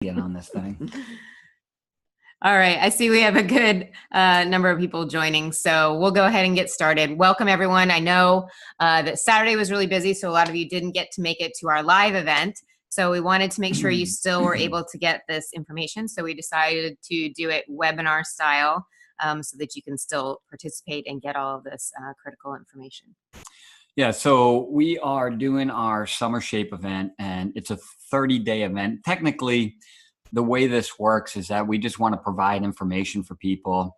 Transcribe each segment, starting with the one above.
get on this thing. All right. I see we have a good number of people joining, so we'll go ahead and get started. Welcome, everyone. I know that Saturday was really busy, so a lot of you didn't get to make it to our live event. So we wanted to make sure you still were able to get this information. So we decided to do it webinar style so that you can still participate and get all of this critical information. Yeah, so we are doing our Summer Shape event, and it's a 30-day event. Technically, the way this works is that we just want to provide information for people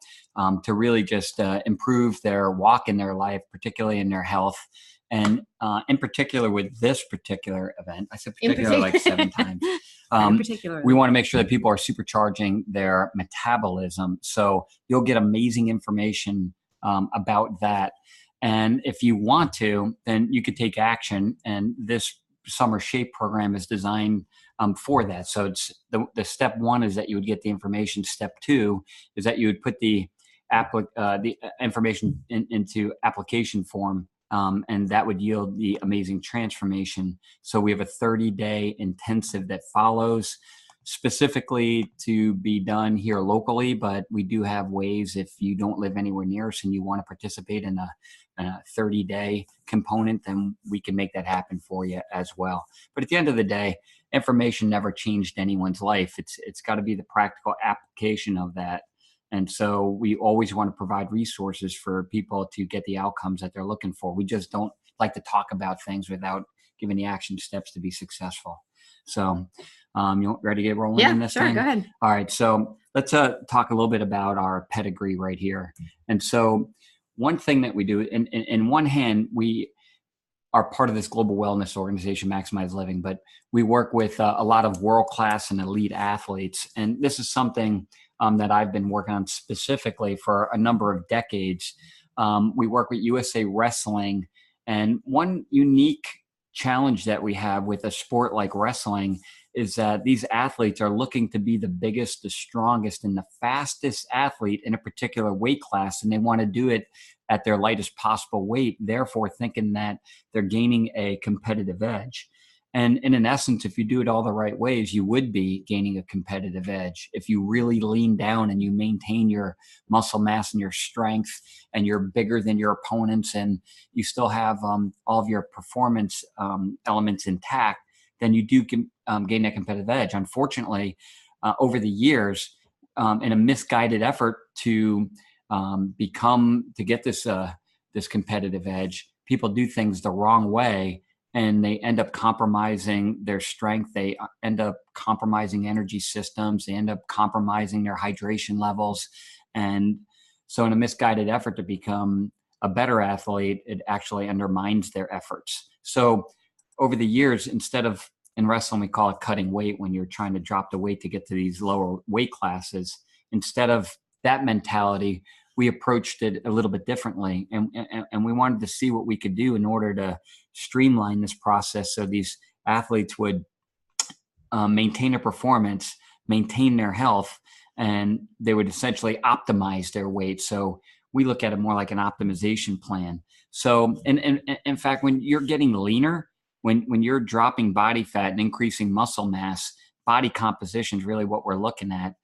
to really just improve their walk in their life, particularly in their health. And in particular with this particular event, I said particular like 7 times. We want to make sure that people are supercharging their metabolism. So you'll get amazing information about that. And if you want to, then you could take action. And this Summer Shape program is designed for that. So it's the step 1 is that you would get the information. Step 2 is that you would put the information into application form, and that would yield the amazing transformation. So we have a 30-day intensive that follows, specifically to be done here locally, but we do have ways if you don't live anywhere near us and you want to participate in a 30-day component, then we can make that happen for you as well. But at the end of the day, information never changed anyone's life. It's got to be the practical application of that. And so we always want to provide resources for people to get the outcomes that they're looking for. We just don't like to talk about things without giving the action steps to be successful. So you ready to get rolling in this thing? Yeah, sure, go ahead. All right, so let's talk a little bit about our pedigree right here. And so one thing that we do, in one hand, we are part of this global wellness organization, Maximize Living, but we work with a lot of world-class and elite athletes. And this is something that I've been working on specifically for a number of decades. We work with USA Wrestling, and one unique challenge that we have with a sport like wrestling is that these athletes are looking to be the biggest, the strongest, and the fastest athlete in a particular weight class, and they want to do it at their lightest possible weight, therefore thinking that they're gaining a competitive edge. And in essence, if you do it all the right ways, you would be gaining a competitive edge. If you really lean down and you maintain your muscle mass and your strength, and you're bigger than your opponents, and you still have all of your performance elements intact, then you do gain that competitive edge. Unfortunately, over the years, in a misguided effort to get this competitive edge, people do things the wrong way, and they end up compromising their strength. They end up compromising energy systems. They end up compromising their hydration levels. And so in a misguided effort to become a better athlete, it actually undermines their efforts. So over the years, instead of, in wrestling, we call it cutting weight, when you're trying to drop the weight to get to these lower weight classes, instead of that mentality, we approached it a little bit differently. And we wanted to see what we could do in order to streamline this process so these athletes would maintain their performance, maintain their health, and they would essentially optimize their weight. So we look at it more like an optimization plan. So in fact, when you're getting leaner, when you're dropping body fat and increasing muscle mass, body composition is really what we're looking at.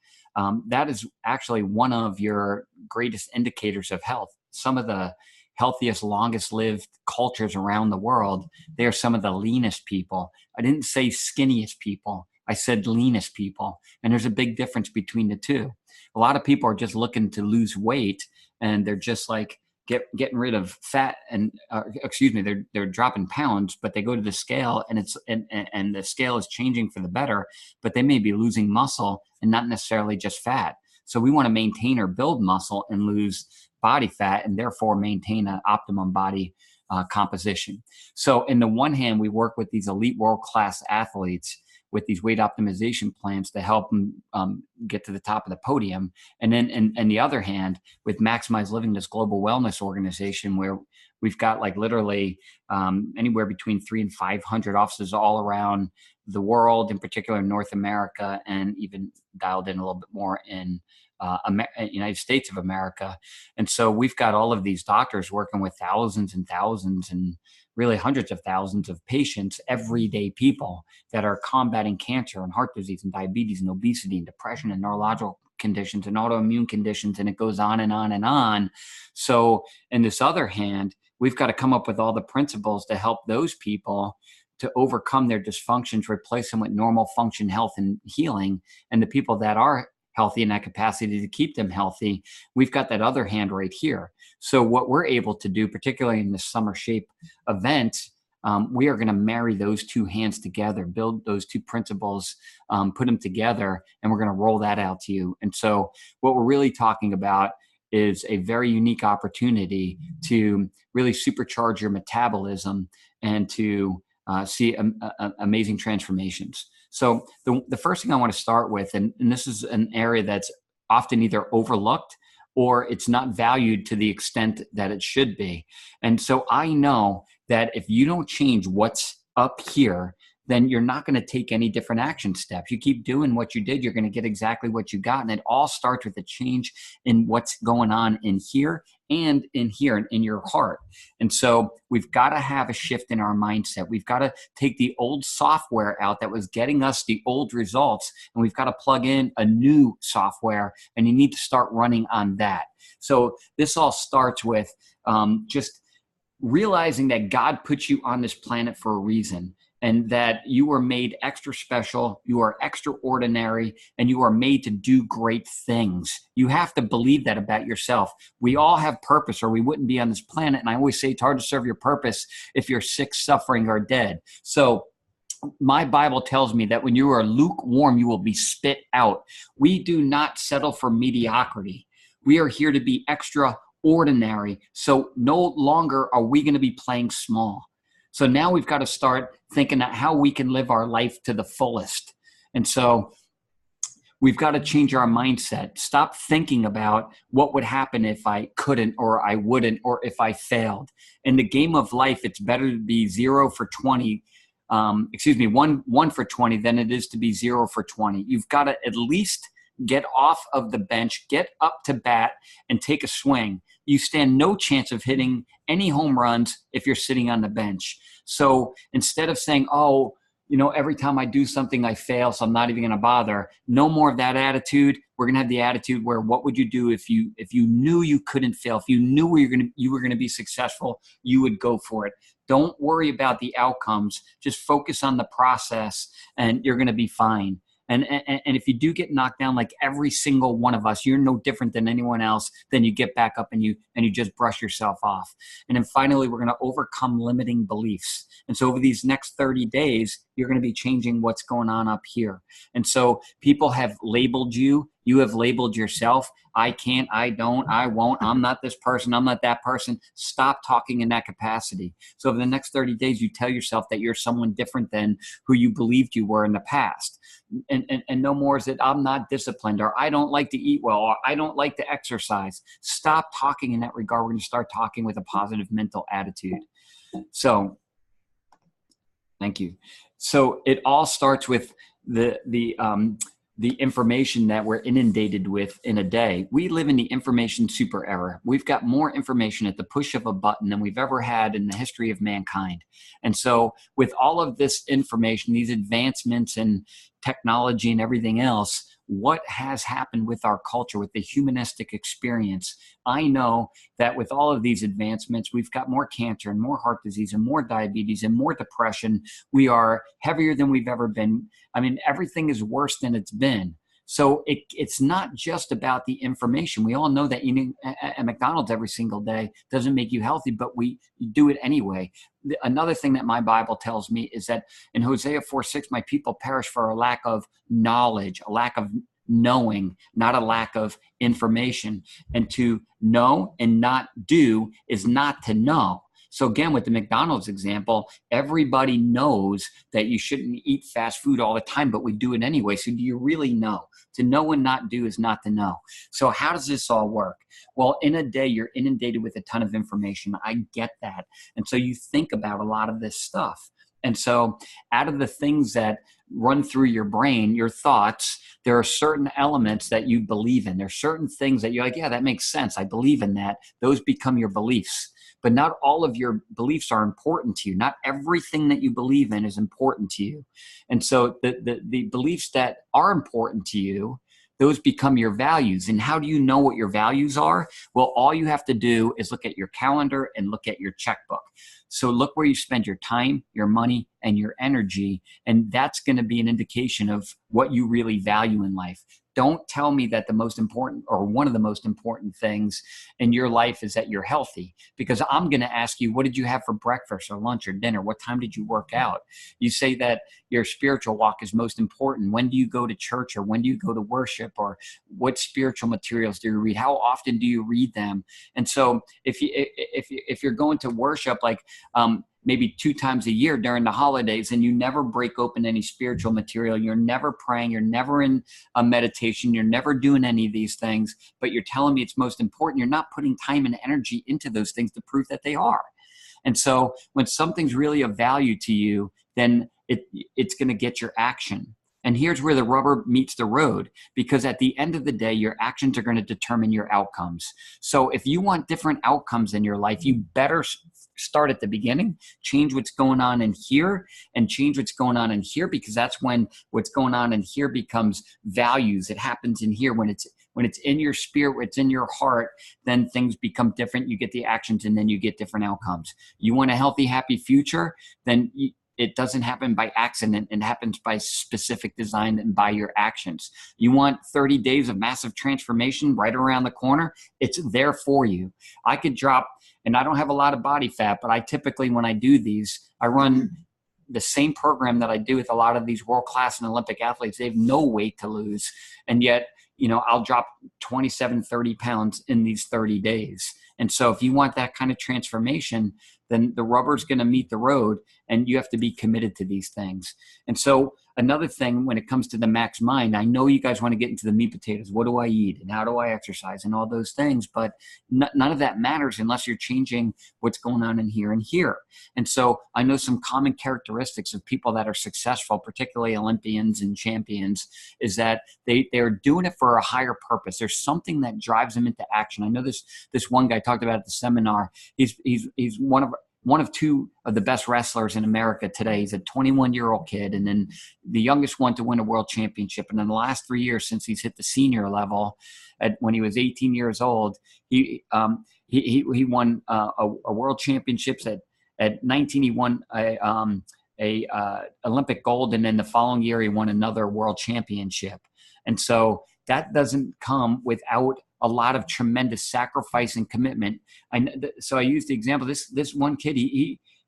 That is actually one of your greatest indicators of health. Some of the healthiest, longest lived cultures around the world, they are some of the leanest people. I didn't say skinniest people. I said leanest people. And there's a big difference between the two. A lot of people are just looking to lose weight, and they're just like getting rid of fat, and they're dropping pounds, but they go to the scale and the scale is changing for the better, but they may be losing muscle and not necessarily just fat. So we want to maintain or build muscle and lose body fat, and therefore maintain an optimum body composition. So in the one hand, we work with these elite world-class athletes with these weight optimization plans to help them get to the top of the podium. And then in the other hand, with Maximize Living, this global wellness organization, where we've got like literally anywhere between 300 and 500 offices all around the world, in particular in North America, and even dialed in a little bit more in United States of America. And so we've got all of these doctors working with thousands and thousands, and really hundreds of thousands of patients, everyday people that are combating cancer and heart disease and diabetes and obesity and depression and neurological conditions and autoimmune conditions, and it goes on and on and on. So in this other hand, we've got to come up with all the principles to help those people to overcome their dysfunctions, replace them with normal function, health, and healing. And the people that are healthy in that capacity to keep them healthy, we've got that other hand right here. So what we're able to do, particularly in this Summer Shape event, we are going to marry those two hands together, build those two principles, put them together, and we're going to roll that out to you. And so what we're really talking about is a very unique opportunity to really supercharge your metabolism and to see amazing transformations. So the first thing I want to start with, and this is an area that's often either overlooked or it's not valued to the extent that it should be. And so I know that if you don't change what's up here, then you're not going to take any different action steps. You keep doing what you did, you're going to get exactly what you got. And it all starts with a change in what's going on in here and in here, in your heart. And so we've got to have a shift in our mindset. We've got to take the old software out that was getting us the old results, and we've got to plug in a new software, and you need to start running on that. So this all starts with just realizing that God put you on this planet for a reason, and that you were made extra special, you are extraordinary, and you are made to do great things. You have to believe that about yourself. We all have purpose, or we wouldn't be on this planet. And I always say it's hard to serve your purpose if you're sick, suffering, or dead. So my Bible tells me that when you are lukewarm, you will be spit out. We do not settle for mediocrity. We are here to be extraordinary. So no longer are we going to be playing small. So now we've got to start thinking at how we can live our life to the fullest. And so we've got to change our mindset. Stop thinking about what would happen if I couldn't, or I wouldn't, or if I failed. In the game of life, it's better to be 0 for 20, one for 20 than it is to be 0 for 20. You've got to at least get off of the bench, get up to bat, and take a swing. You stand no chance of hitting any home runs if you're sitting on the bench. So instead of saying, oh, every time I do something, I fail, so I'm not even going to bother. No more of that attitude. We're going to have the attitude where, what would you do if you knew you couldn't fail? If you knew you were going to be successful, you would go for it. Don't worry about the outcomes. Just focus on the process, and you're going to be fine. And if you do get knocked down, like every single one of us, you're no different than anyone else. Then you get back up and you just brush yourself off. And then finally, we're going to overcome limiting beliefs. And so over these next 30 days, you're going to be changing what's going on up here. And so people have labeled you. You have labeled yourself. I can't, I don't, I won't, I'm not this person, I'm not that person. Stop talking in that capacity. So over the next 30 days, you tell yourself that you're someone different than who you believed you were in the past. And no more is it, I'm not disciplined, or I don't like to eat well, or I don't like to exercise. Stop talking in that regard. We're going to start talking with a positive mental attitude. So thank you. So it all starts with the information that we're inundated with in a day. We live in the information super era. We've got more information at the push of a button than we've ever had in the history of mankind. And so with all of this information, these advancements in technology and everything else, what has happened with our culture, with the humanistic experience? I know that with all of these advancements, we've got more cancer and more heart disease and more diabetes and more depression. We are heavier than we've ever been. I mean, everything is worse than it's been. So it's not just about the information. We all know that eating at McDonald's every single day doesn't make you healthy, but we do it anyway. Another thing that my Bible tells me is that in Hosea 4:6, my people perish for a lack of knowledge, a lack of knowing, not a lack of information. And to know and not do is not to know. So again, with the McDonald's example, everybody knows that you shouldn't eat fast food all the time, but we do it anyway. So do you really know? To know and not do is not to know. So how does this all work? Well, in a day, you're inundated with a ton of information. I get that. And so you think about a lot of this stuff. And so out of the things that run through your brain, your thoughts, there are certain elements that you believe in. There's certain things that you're like, yeah, that makes sense. I believe in that. Those become your beliefs. But not all of your beliefs are important to you. Not everything that you believe in is important to you. And so the beliefs that are important to you, those become your values. And how do you know what your values are? Well, all you have to do is look at your calendar and look at your checkbook. So look where you spend your time, your money, and your energy. And that's going to be an indication of what you really value in life. Don't tell me that the most important or one of the most important things in your life is that you're healthy, because I'm going to ask you, what did you have for breakfast or lunch or dinner? What time did you work out? You say that your spiritual walk is most important. When do you go to church, or when do you go to worship, or what spiritual materials do you read? How often do you read them? And so if you're going to worship, like, maybe 2 times a year during the holidays, and you never break open any spiritual material, you're never praying, you're never in a meditation, you're never doing any of these things, but you're telling me it's most important, you're not putting time and energy into those things to prove that they are. And so when something's really of value to you, then it's going to get your action. And here's where the rubber meets the road, because at the end of the day, your actions are going to determine your outcomes. So if you want different outcomes in your life, you better start at the beginning, change what's going on in here, and change what's going on in here, because that's when what's going on in here becomes values. It happens in here when it's in your spirit, when it's in your heart, then things become different. You get the actions, and then you get different outcomes. You want a healthy, happy future, then it doesn't happen by accident. It happens by specific design and by your actions. You want 30 days of massive transformation right around the corner? It's there for you. I could drop, and I don't have a lot of body fat, but I typically, when I do these, I run the same program that I do with a lot of these world-class and Olympic athletes. They have no weight to lose. And yet, I'll drop 27, 30 pounds in these 30 days. And so if you want that kind of transformation, then the rubber's going to meet the road, and you have to be committed to these things. And so another thing, when it comes to the Max Mind, I know you guys want to get into the meat potatoes. What do I eat, and how do I exercise, and all those things, but none of that matters unless you're changing what's going on in here and here. And so I know some common characteristics of people that are successful, particularly Olympians and champions, is that they're doing it for a higher purpose. There's something that drives them into action. I know this one guy talked about at the seminar. He's one of 2 of the best wrestlers in America today. He's a 21-year-old kid, and then the youngest one to win a world championship. And in the last 3 years, since he's hit the senior level, when he was 18 years old, he won a world championships at 19. He won a Olympic gold, and then the following year he won another world championship. And so that doesn't come without a lot of tremendous sacrifice and commitment. So I used the example, this one kid,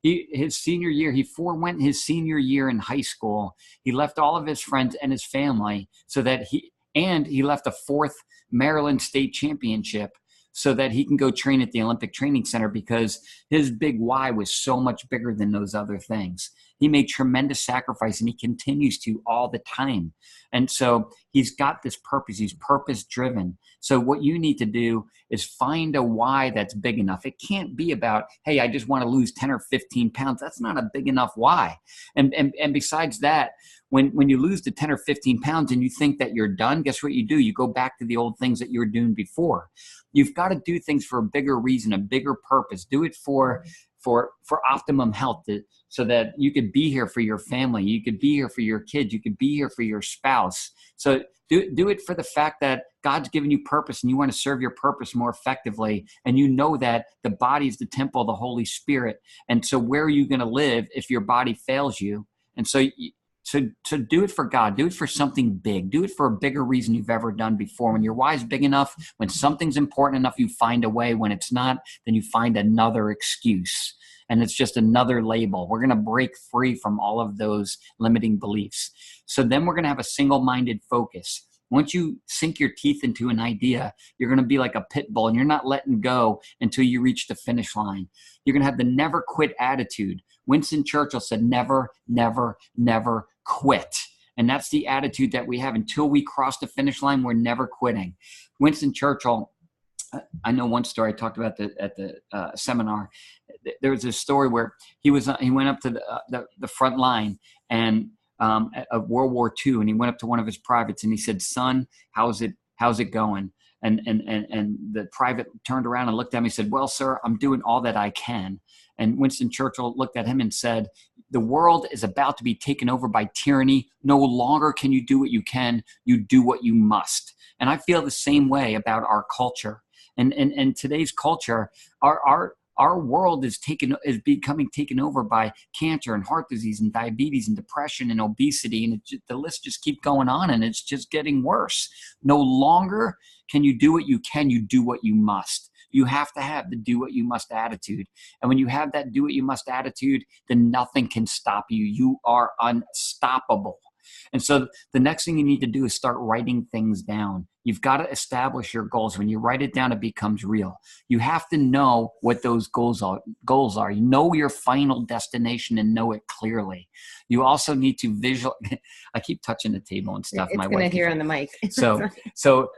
his senior year, he forewent his senior year in high school. He left all of his friends and his family so that he left a 4th Maryland State Championship so that he can go train at the Olympic Training Center, because his big why was so much bigger than those other things. He made tremendous sacrifice, and he continues to all the time. And so he's got this purpose. He's purpose driven. So what you need to do is find a why that's big enough. It can't be about, hey, I just want to lose 10 or 15 pounds. That's not a big enough why. And besides that, when you lose the 10 or 15 pounds and you think that you're done, guess what you do? You go back to the old things that you were doing before. You've got to do things for a bigger reason, a bigger purpose. Do it for optimum health, so that you could be here for your family, you could be here for your kids, you could be here for your spouse. So do it for the fact that God's given you purpose, and you want to serve your purpose more effectively. And you know that the body is the temple of the Holy Spirit. And so where are you going to live if your body fails you? And so do it for God. Do it for something big. Do it for a bigger reason you've ever done before. When your why is big enough, when something's important enough, you find a way. When it's not, then you find another excuse. And it's just another label. We're going to break free from all of those limiting beliefs. So then we're going to have a single-minded focus. Once you sink your teeth into an idea, you're going to be like a pit bull, and you're not letting go until you reach the finish line. You're going to have the never quit attitude. Winston Churchill said, never, never, never quit. And that's the attitude that we have. Until we cross the finish line, we're never quitting. Winston Churchill, I know one story I talked about at the seminar. there was this story where he went up to the front line and of World War II, and he went up to one of his privates and he said, "Son, how's it going?" And the private turned around and looked at me and said, "Well, sir, I'm doing all that I can." And Winston Churchill looked at him and said, "The world is about to be taken over by tyranny. No longer can you do what you can. You do what you must." And I feel the same way about our culture. And today's culture, our world is becoming taken over by cancer and heart disease and diabetes and depression and obesity. And the list just keeps going on, and it's just getting worse. No longer can you do what you can, you do what you must. You have to have the do what you must attitude. And when you have that do what you must attitude, then nothing can stop you. You are unstoppable. And so the next thing you need to do is start writing things down. You've got to establish your goals. When you write it down, it becomes real. You have to know what those goals are. You know your final destination and know it clearly. You also need to visual. I keep touching the table and stuff. It's going to hear on the mic. So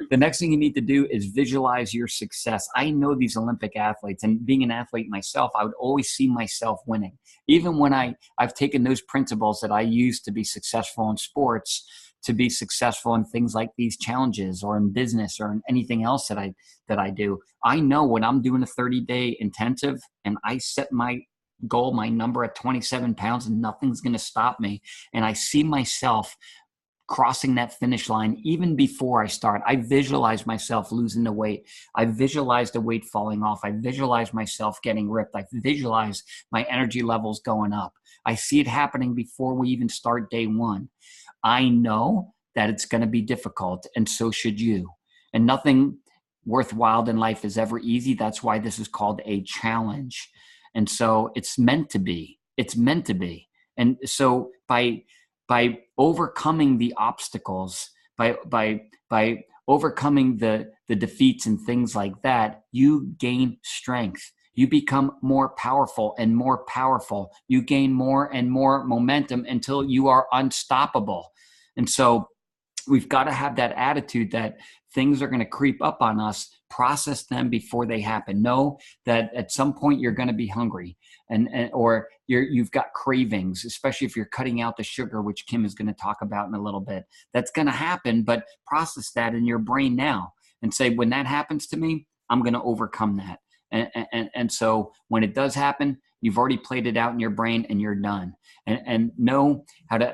the next thing you need to do is visualize your success. I know these Olympic athletes, and being an athlete myself, I would always see myself winning. Even when I've taken those principles that I use to be successful in sports, to be successful in things like these challenges or in business or in anything else that I do. I know when I'm doing a 30-day intensive and I set my goal, my number at 27 pounds, and nothing's going to stop me. And I see myself crossing that finish line even before I start. I visualize myself losing the weight. I visualize the weight falling off. I visualize myself getting ripped. I visualize my energy levels going up. I see it happening before we even start day one. I know that it's going to be difficult, and so should you. And nothing worthwhile in life is ever easy. That's why this is called a challenge. And so it's meant to be. It's meant to be. And so by overcoming the obstacles, by overcoming the defeats and things like that, you gain strength. You become more powerful and more powerful. You gain more and more momentum until you are unstoppable. And so we've got to have that attitude that things are going to creep up on us, process them before they happen. Know that at some point you're going to be hungry or you've got cravings, especially if you're cutting out the sugar, which Kim is going to talk about in a little bit. That's going to happen, but process that in your brain now and say, when that happens to me, I'm going to overcome that. And so when it does happen, you've already played it out in your brain and you're done. And know how to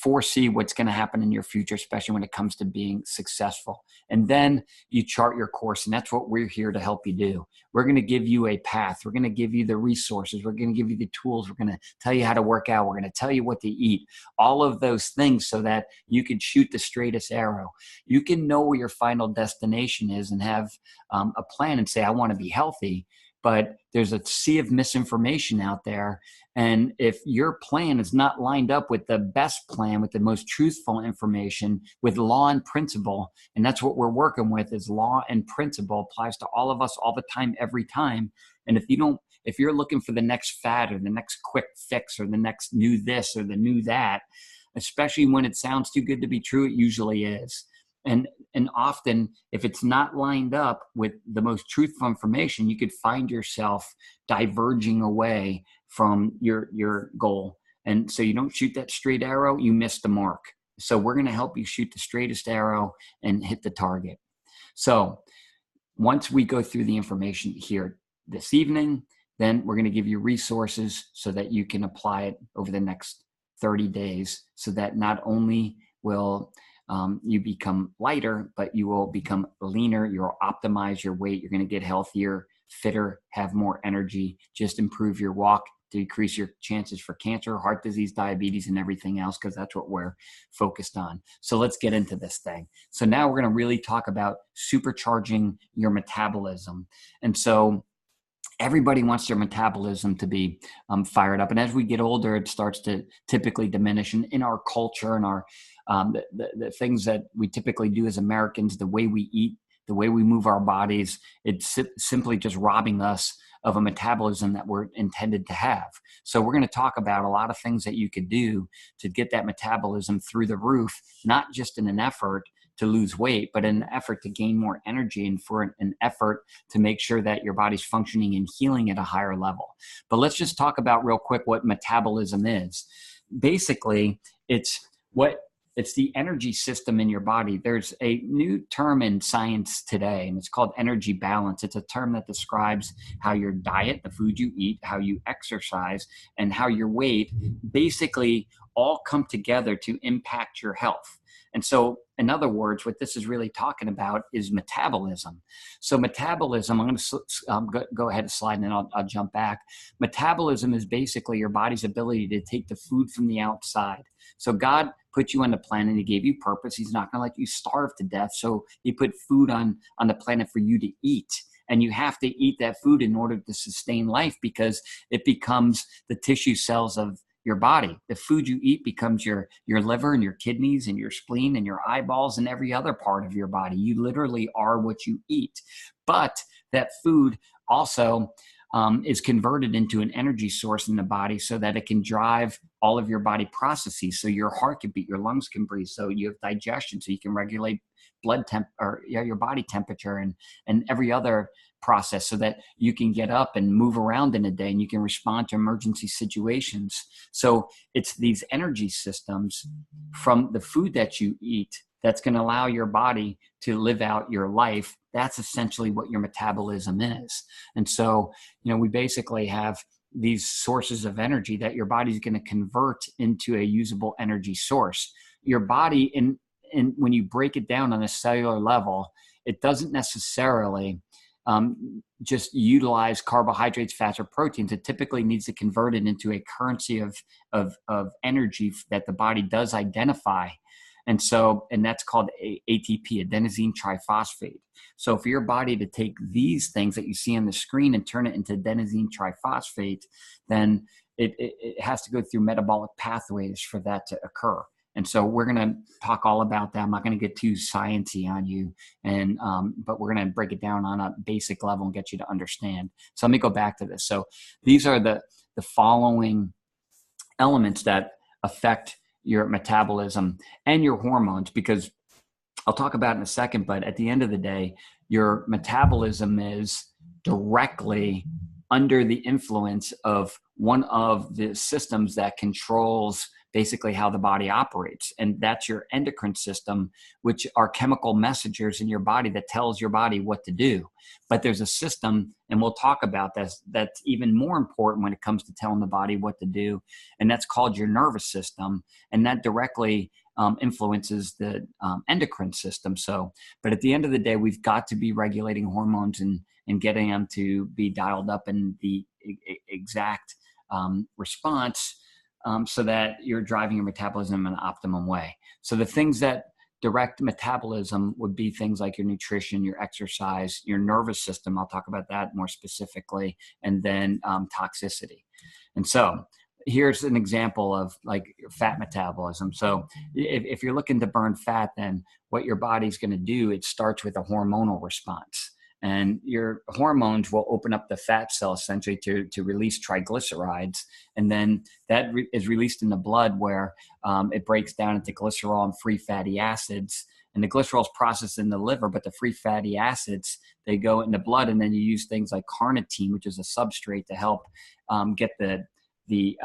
foresee what's going to happen in your future, especially when it comes to being successful. And then you chart your course, and that's what we're here to help you do. We're going to give you a path. We're going to give you the resources. We're going to give you the tools. We're going to tell you how to work out. We're going to tell you what to eat, all of those things so that you can shoot the straightest arrow. You can know where your final destination is and have a plan and say, I want to be healthy. But there's a sea of misinformation out there. And if your plan is not lined up with the best plan, with the most truthful information, with law and principle, and that's what we're working with is law and principle, applies to all of us all the time, every time. And if you're looking for the next fad or the next quick fix or the next new this or the new that, especially when it sounds too good to be true, it usually is. And often, if it's not lined up with the most truthful information, you could find yourself diverging away from your goal. And so you don't shoot that straight arrow, you miss the mark. So we're going to help you shoot the straightest arrow and hit the target. So once we go through the information here this evening, then we're going to give you resources so that you can apply it over the next 30 days so that not only will you become lighter, but you will become leaner. You'll optimize your weight. You're going to get healthier, fitter, have more energy, just improve your walk, decrease your chances for cancer, heart disease, diabetes, and everything else, because that's what we're focused on. So let's get into this thing. So now we're going to really talk about supercharging your metabolism. And so everybody wants their metabolism to be fired up. And as we get older, it starts to typically diminish. And in our culture and our the things that we typically do as Americans, the way we eat, the way we move our bodies, it's simply just robbing us of a metabolism that we're intended to have. So we're going to talk about a lot of things that you could do to get that metabolism through the roof, not just in an effort to lose weight, but in an effort to gain more energy and for an effort to make sure that your body's functioning and healing at a higher level. But let's just talk about real quick what metabolism is. Basically, it's the energy system in your body. There's a new term in science today, and it's called energy balance. It's a term that describes how your diet, the food you eat, how you exercise, and how your weight basically all come together to impact your health. And so, in other words, what this is really talking about is metabolism. So metabolism, I'm going to go ahead and slide and then I'll jump back. Metabolism is basically your body's ability to take the food from the outside. So God put you on the planet, he gave you purpose. He's not going to let you starve to death. So he put food on the planet for you to eat. And you have to eat that food in order to sustain life, because it becomes the tissue cells of your body. The food you eat becomes your liver and your kidneys and your spleen and your eyeballs and every other part of your body. You literally are what you eat. But that food also is converted into an energy source in the body so that it can drive all of your body processes. So your heart can beat, your lungs can breathe, so you have digestion, so you can regulate blood temp or your body temperature and every other process, so that you can get up and move around in a day and you can respond to emergency situations. So it's these energy systems from the food that you eat that's going to allow your body to live out your life. That's essentially what your metabolism is. And so, we basically have these sources of energy that your body's going to convert into a usable energy source. Your body, and when you break it down on a cellular level, it doesn't necessarily just utilize carbohydrates, fats, or proteins. It typically needs to convert it into a currency of energy that the body does identify. And that's called ATP, adenosine triphosphate. So for your body to take these things that you see on the screen and turn it into adenosine triphosphate, then it has to go through metabolic pathways for that to occur. And so we're going to talk all about that. I'm not going to get too sciencey on you, but we're going to break it down on a basic level and get you to understand. So let me go back to this. So these are the following elements that affect your metabolism and your hormones, because I'll talk about it in a second, but at the end of the day, your metabolism is directly under the influence of one of the systems that controls basically how the body operates. And that's your endocrine system, which are chemical messengers in your body that tells your body what to do. But there's a system, and we'll talk about this, that's even more important when it comes to telling the body what to do. And that's called your nervous system. And that directly influences the endocrine system. But at the end of the day, we've got to be regulating hormones and getting them to be dialed up in the exact response, so that you're driving your metabolism in an optimum way. So the things that direct metabolism would be things like your nutrition, your exercise, your nervous system. I'll talk about that more specifically, and then toxicity. And so here's an example of like fat metabolism. So if you're looking to burn fat, then what your body's going to do, it starts with a hormonal response. And your hormones will open up the fat cell essentially to release triglycerides. And then that is released in the blood, where it breaks down into glycerol and free fatty acids. And the glycerol is processed in the liver, but the free fatty acids, they go in the blood. And then you use things like carnitine, which is a substrate to help get the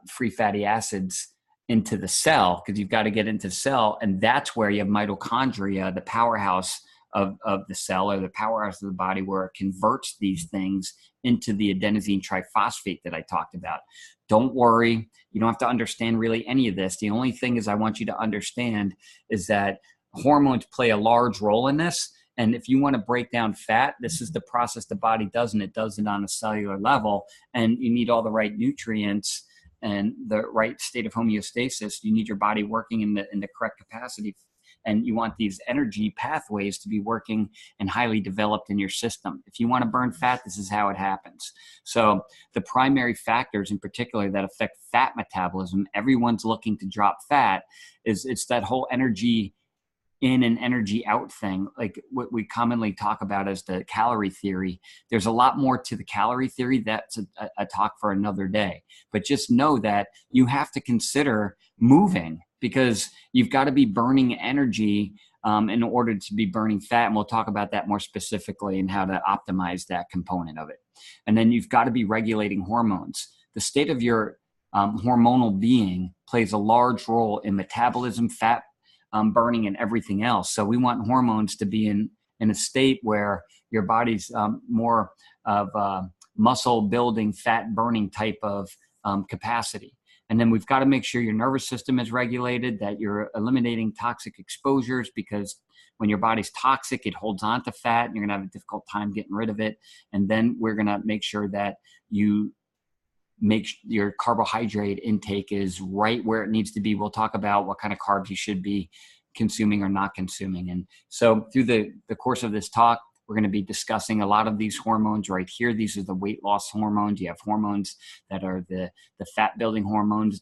free fatty acids into the cell, because you've got to get into the cell. And that's where you have mitochondria, the powerhouse of the cell, or the powerhouse of the body, where it converts these things into the adenosine triphosphate that I talked about. Don't worry. You don't have to understand really any of this. The only thing is I want you to understand is that hormones play a large role in this. And if you want to break down fat, this is the process the body does, and it does it on a cellular level. And you need all the right nutrients and the right state of homeostasis. You need your body working in the correct capacity. And you want these energy pathways to be working and highly developed in your system. If you want to burn fat, this is how it happens. So the primary factors in particular that affect fat metabolism, everyone's looking to drop fat, it's that whole energy in and energy out thing, like what we commonly talk about as the calorie theory. There's a lot more to the calorie theory. That's a talk for another day. But just know that you have to consider moving because you've got to be burning energy in order to be burning fat. And we'll talk about that more specifically and how to optimize that component of it. And then you've got to be regulating hormones. The state of your hormonal being plays a large role in metabolism, fat burning, and everything else. So we want hormones to be in a state where your body's more of muscle building, fat burning type of capacity. And then we've got to make sure your nervous system is regulated, that you're eliminating toxic exposures, because when your body's toxic, it holds on to fat and you're going to have a difficult time getting rid of it. And then we're going to make sure that you make your carbohydrate intake is right where it needs to be. We'll talk about what kind of carbs you should be consuming or not consuming. And so through the course of this talk, we're going to be discussing a lot of these hormones right here. These are the weight loss hormones. You have hormones that are the fat building hormones.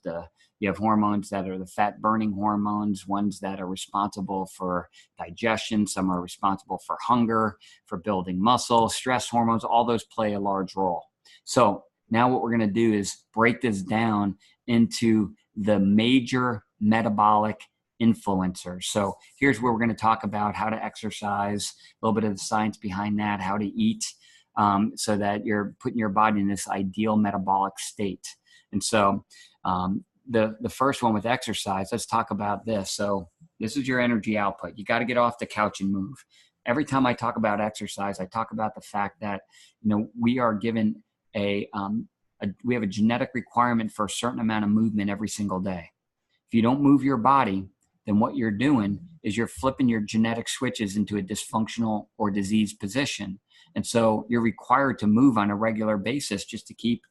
You have hormones that are the fat burning hormones, ones that are responsible for digestion. Some are responsible for hunger, for building muscle, stress hormones. All those play a large role. So now what we're going to do is break this down into the major metabolic influencers. So here's where we're going to talk about how to exercise, a little bit of the science behind that, how to eat, so that you're putting your body in this ideal metabolic state. And so the first one with exercise, let's talk about this. So this is your energy output. You got to get off the couch and move. Every time I talk about exercise, I talk about the fact that, we are given we have a genetic requirement for a certain amount of movement every single day. If you don't move your body, then what you're doing is you're flipping your genetic switches into a dysfunctional or diseased position. And so you're required to move on a regular basis just to keep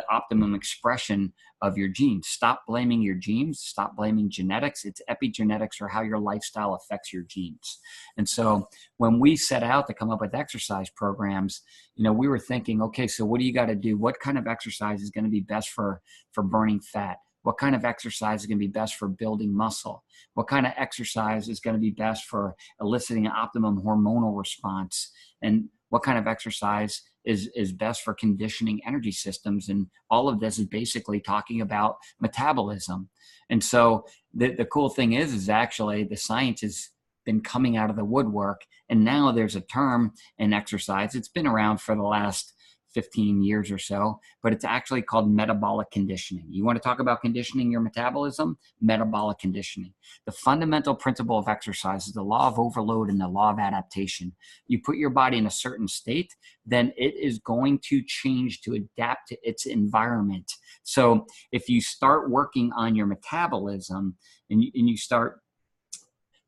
optimum expression of your genes. Stop blaming your genes. Stop blaming genetics. It's epigenetics, or how your lifestyle affects your genes. And so when we set out to come up with exercise programs, we were thinking, okay, so what do you got to do? What kind of exercise is going to be best for burning fat? What kind of exercise is going to be best for building muscle? What kind of exercise is going to be best for eliciting an optimum hormonal response? And what kind of exercise is best for conditioning energy systems? And all of this is basically talking about metabolism. And so the cool thing is actually the science has been coming out of the woodwork. And now there's a term in exercise. It's been around for the last 15 years or so, but it's actually called metabolic conditioning. You want to talk about conditioning your metabolism? Metabolic conditioning. The fundamental principle of exercise is the law of overload and the law of adaptation. You put your body in a certain state, then it is going to change to adapt to its environment. So if you start working on your metabolism and you start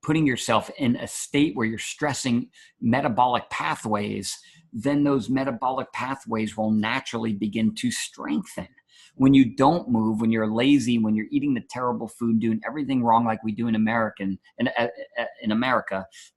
putting yourself in a state where you're stressing metabolic pathways, then those metabolic pathways will naturally begin to strengthen. When you don't move, when you're lazy, when you're eating the terrible food, doing everything wrong like we do in America,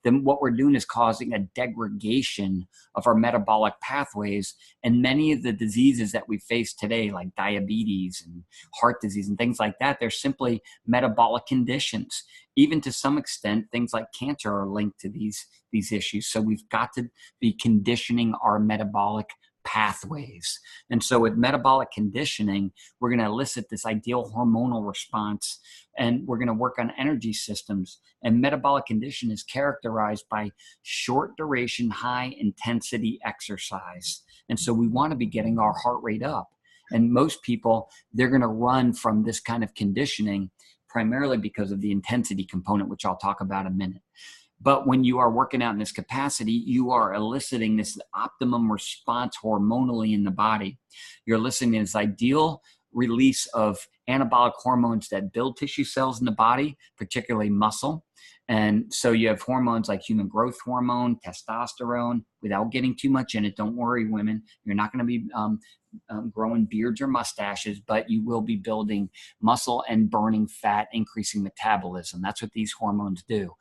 then what we're doing is causing a degradation of our metabolic pathways. And many of the diseases that we face today, like diabetes and heart disease and things like that, they're simply metabolic conditions. Even to some extent, things like cancer are linked to these issues. So we've got to be conditioning our metabolic pathways. And so with metabolic conditioning, we're going to elicit this ideal hormonal response, and we're going to work on energy systems. And metabolic condition is characterized by short duration, high intensity exercise. And so we want to be getting our heart rate up. And most people, they're going to run from this kind of conditioning primarily because of the intensity component, which I'll talk about in a minute. But when you are working out in this capacity, you are eliciting this optimum response hormonally in the body. You're eliciting this ideal release of anabolic hormones that build tissue cells in the body, particularly muscle. And so you have hormones like human growth hormone, testosterone, without getting too much in it. Don't worry, women, you're not going to be growing beards or mustaches, but you will be building muscle and burning fat, increasing metabolism. That's what these hormones do.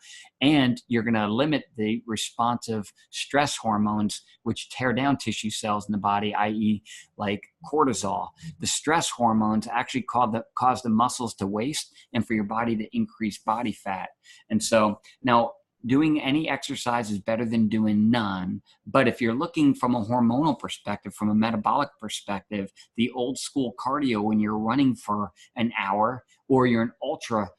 And you're going to limit the responsive stress hormones, which tear down tissue cells in the body, i.e. like cortisol. The stress hormones actually cause the muscles to waste and for your body to increase body fat. And so now, doing any exercise is better than doing none. But if you're looking from a hormonal perspective, from a metabolic perspective, the old school cardio when you're running for an hour, or you're an ultra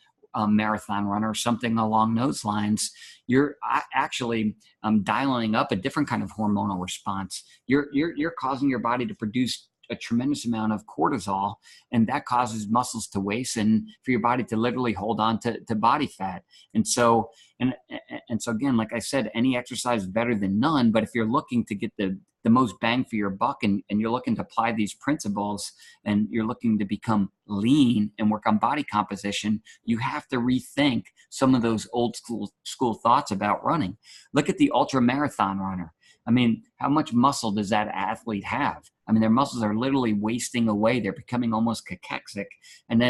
marathon runner or something along those lines, you're actually dialing up a different kind of hormonal response. You're causing your body to produce a tremendous amount of cortisol, and that causes muscles to waste and for your body to literally hold on to body fat. And so again, like I said, any exercise is better than none, but if you're looking to get the most bang for your buck, and you're looking to apply these principles, and you're looking to become lean and work on body composition, you have to rethink some of those old school thoughts about running. Look at the ultra marathon runner. I mean, how much muscle does that athlete have? I mean, their muscles are literally wasting away. They're becoming almost cachexic. And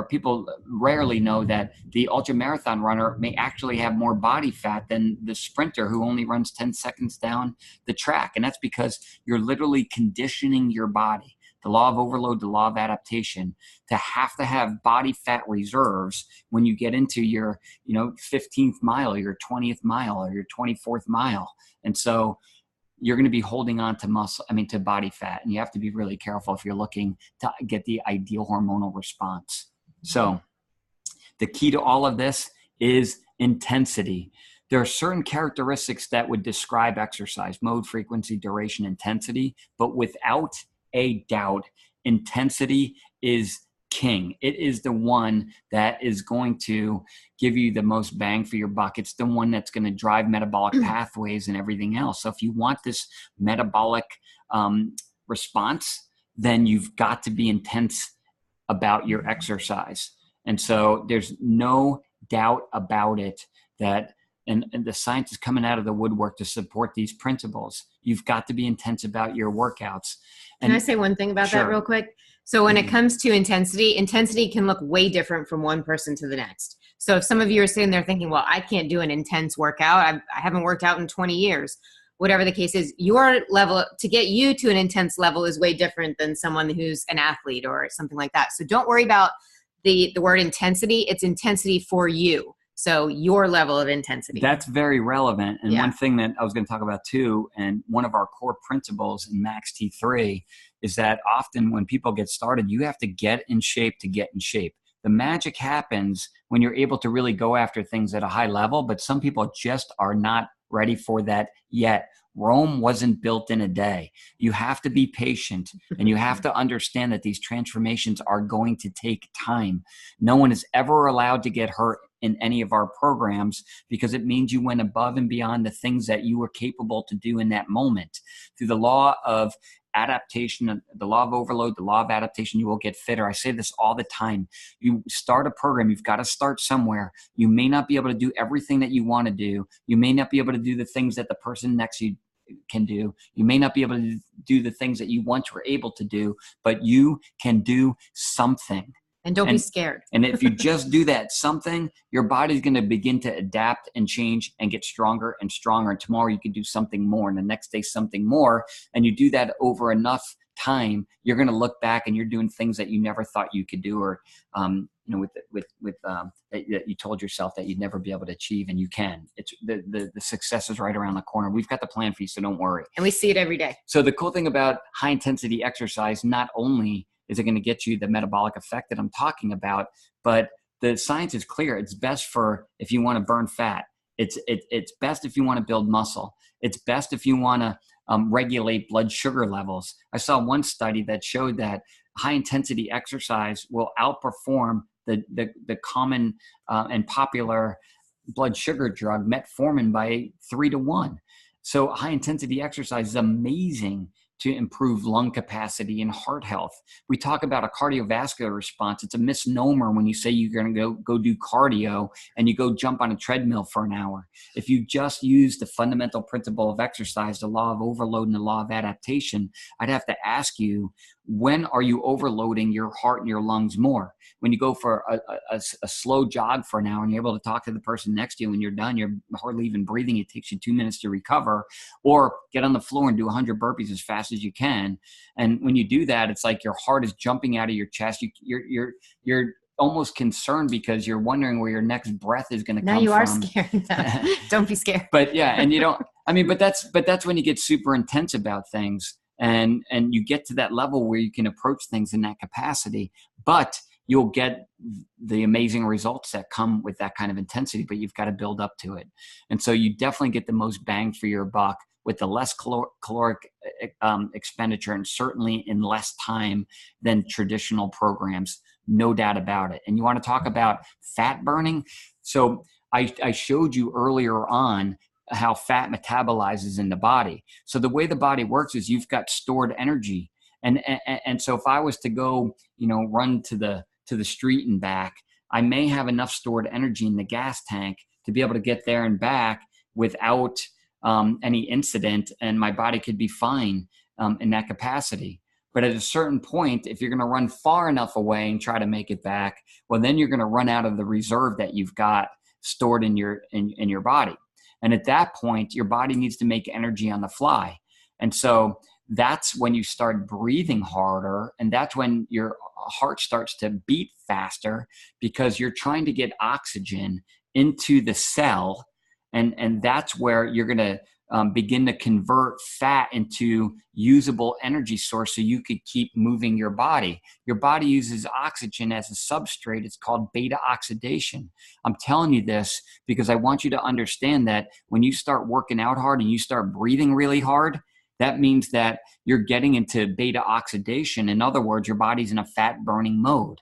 people rarely know that the ultra marathon runner may actually have more body fat than the sprinter who only runs 10 seconds down the track. And that's because you're literally conditioning your body, the law of overload, the law of adaptation, to have body fat reserves when you get into your 15th mile, or your 20th mile, or your 24th mile. And so you're going to be holding on to body fat, and you have to be really careful if you're looking to get the ideal hormonal response. So the key to all of this is intensity. There are certain characteristics that would describe exercise: mode, frequency, duration, intensity, but without a doubt, intensity is king. It is the one that is going to give you the most bang for your buck. It's the one that's going to drive metabolic pathways and everything else. So if you want this metabolic response, then you've got to be intense about your exercise. And so there's no doubt about it that, and the science is coming out of the woodwork to support these principles. You've got to be intense about your workouts. Can I say one thing about that real quick? So when it comes to intensity can look way different from one person to the next. So if some of you are sitting there thinking, well, I can't do an intense workout, I haven't worked out in 20 years, whatever the case is, your level to get you to an intense level is way different than someone who's an athlete or something like that. So don't worry about the word intensity. It's intensity for you. So your level of intensity. That's very relevant. And one thing that I was going to talk about too, and one of our core principles in Max T3, is that often when people get started, you have to get in shape to get in shape. The magic happens when you're able to really go after things at a high level, but some people just are not ready for that yet. Rome wasn't built in a day. You have to be patient, and you have to understand that these transformations are going to take time. No one is ever allowed to get hurt in any of our programs, because it means you went above and beyond the things that you were capable to do in that moment. Through the law of adaptation, the law of overload, the law of adaptation, you will get fitter. I say this all the time. You start a program, you've got to start somewhere. You may not be able to do everything that you want to do. You may not be able to do the things that the person next to you can do. You may not be able to do the things that you once were able to do, but you can do something. And don't be scared. And if you just do that something, your body's going to begin to adapt and change and get stronger and stronger. And tomorrow you can do something more, and the next day something more. And you do that over enough time, you're going to look back and you're doing things that you never thought you could do, or that you told yourself that you'd never be able to achieve, and you can. It's the success is right around the corner. We've got the plan for you, so don't worry. And we see it every day. So the cool thing about high intensity exercise, not only is it going to get you the metabolic effect that I'm talking about, but the science is clear. It's best for if you want to burn fat. It's best if you want to build muscle. It's best if you want to regulate blood sugar levels. I saw one study that showed that high intensity exercise will outperform the common and popular blood sugar drug metformin by 3 to 1. So high intensity exercise is amazing to improve lung capacity and heart health. We talk about a cardiovascular response. It's a misnomer when you say you're going to go do cardio and you go jump on a treadmill for an hour. If you just use the fundamental principle of exercise, the law of overload and the law of adaptation, I'd have to ask you, when are you overloading your heart and your lungs more? When you go for a slow jog for an hour and you're able to talk to the person next to you, when you're done, you're hardly even breathing. It takes you 2 minutes to recover. Or get on the floor and do 100 burpees as fast as you can. And when you do that, it's like your heart is jumping out of your chest. You're almost concerned because you're wondering where your next breath is going to come from. Now you are scared. Don't be scared. But yeah, and you don't, I mean, but that's when you get super intense about things, and you get to that level where you can approach things in that capacity. But you'll get the amazing results that come with that kind of intensity, but you've got to build up to it. And so you definitely get the most bang for your buck with the less caloric expenditure, and certainly in less time than traditional programs, no doubt about it. And you want to talk about fat burning? So I showed you earlier on how fat metabolizes in the body. So the way the body works is you've got stored energy. And so if I was to go, run to the street and back, I may have enough stored energy in the gas tank to be able to get there and back without any incident, and my body could be fine in that capacity. But at a certain point, if you're going to run far enough away and try to make it back, well, then you're going to run out of the reserve that you've got stored in your body. And at that point, your body needs to make energy on the fly. And so that's when you start breathing harder, and that's when your heart starts to beat faster, because you're trying to get oxygen into the cell. And that's where you're going to begin to convert fat into usable energy source so you could keep moving your body. Your body uses oxygen as a substrate. It's called beta oxidation. I'm telling you this because I want you to understand that when you start working out hard and you start breathing really hard, that means that you're getting into beta oxidation. In other words, your body's in a fat burning mode.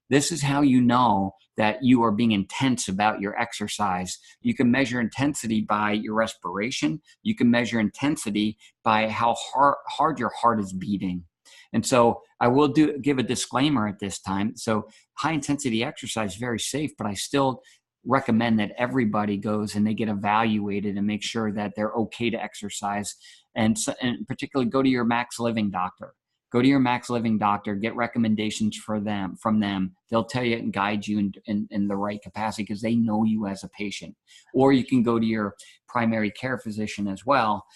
This is how you know that you are being intense about your exercise. You can measure intensity by your respiration. You can measure intensity by how hard your heart is beating. And so I will give a disclaimer at this time. So high intensity exercise is very safe, but I still recommend that everybody goes and they get evaluated and make sure that they're okay to exercise. And particularly go to your max living doctor. Go to your max living doctor, get recommendations from them. They'll tell you and guide you in the right capacity because they know you as a patient. Or you can go to your primary care physician as well.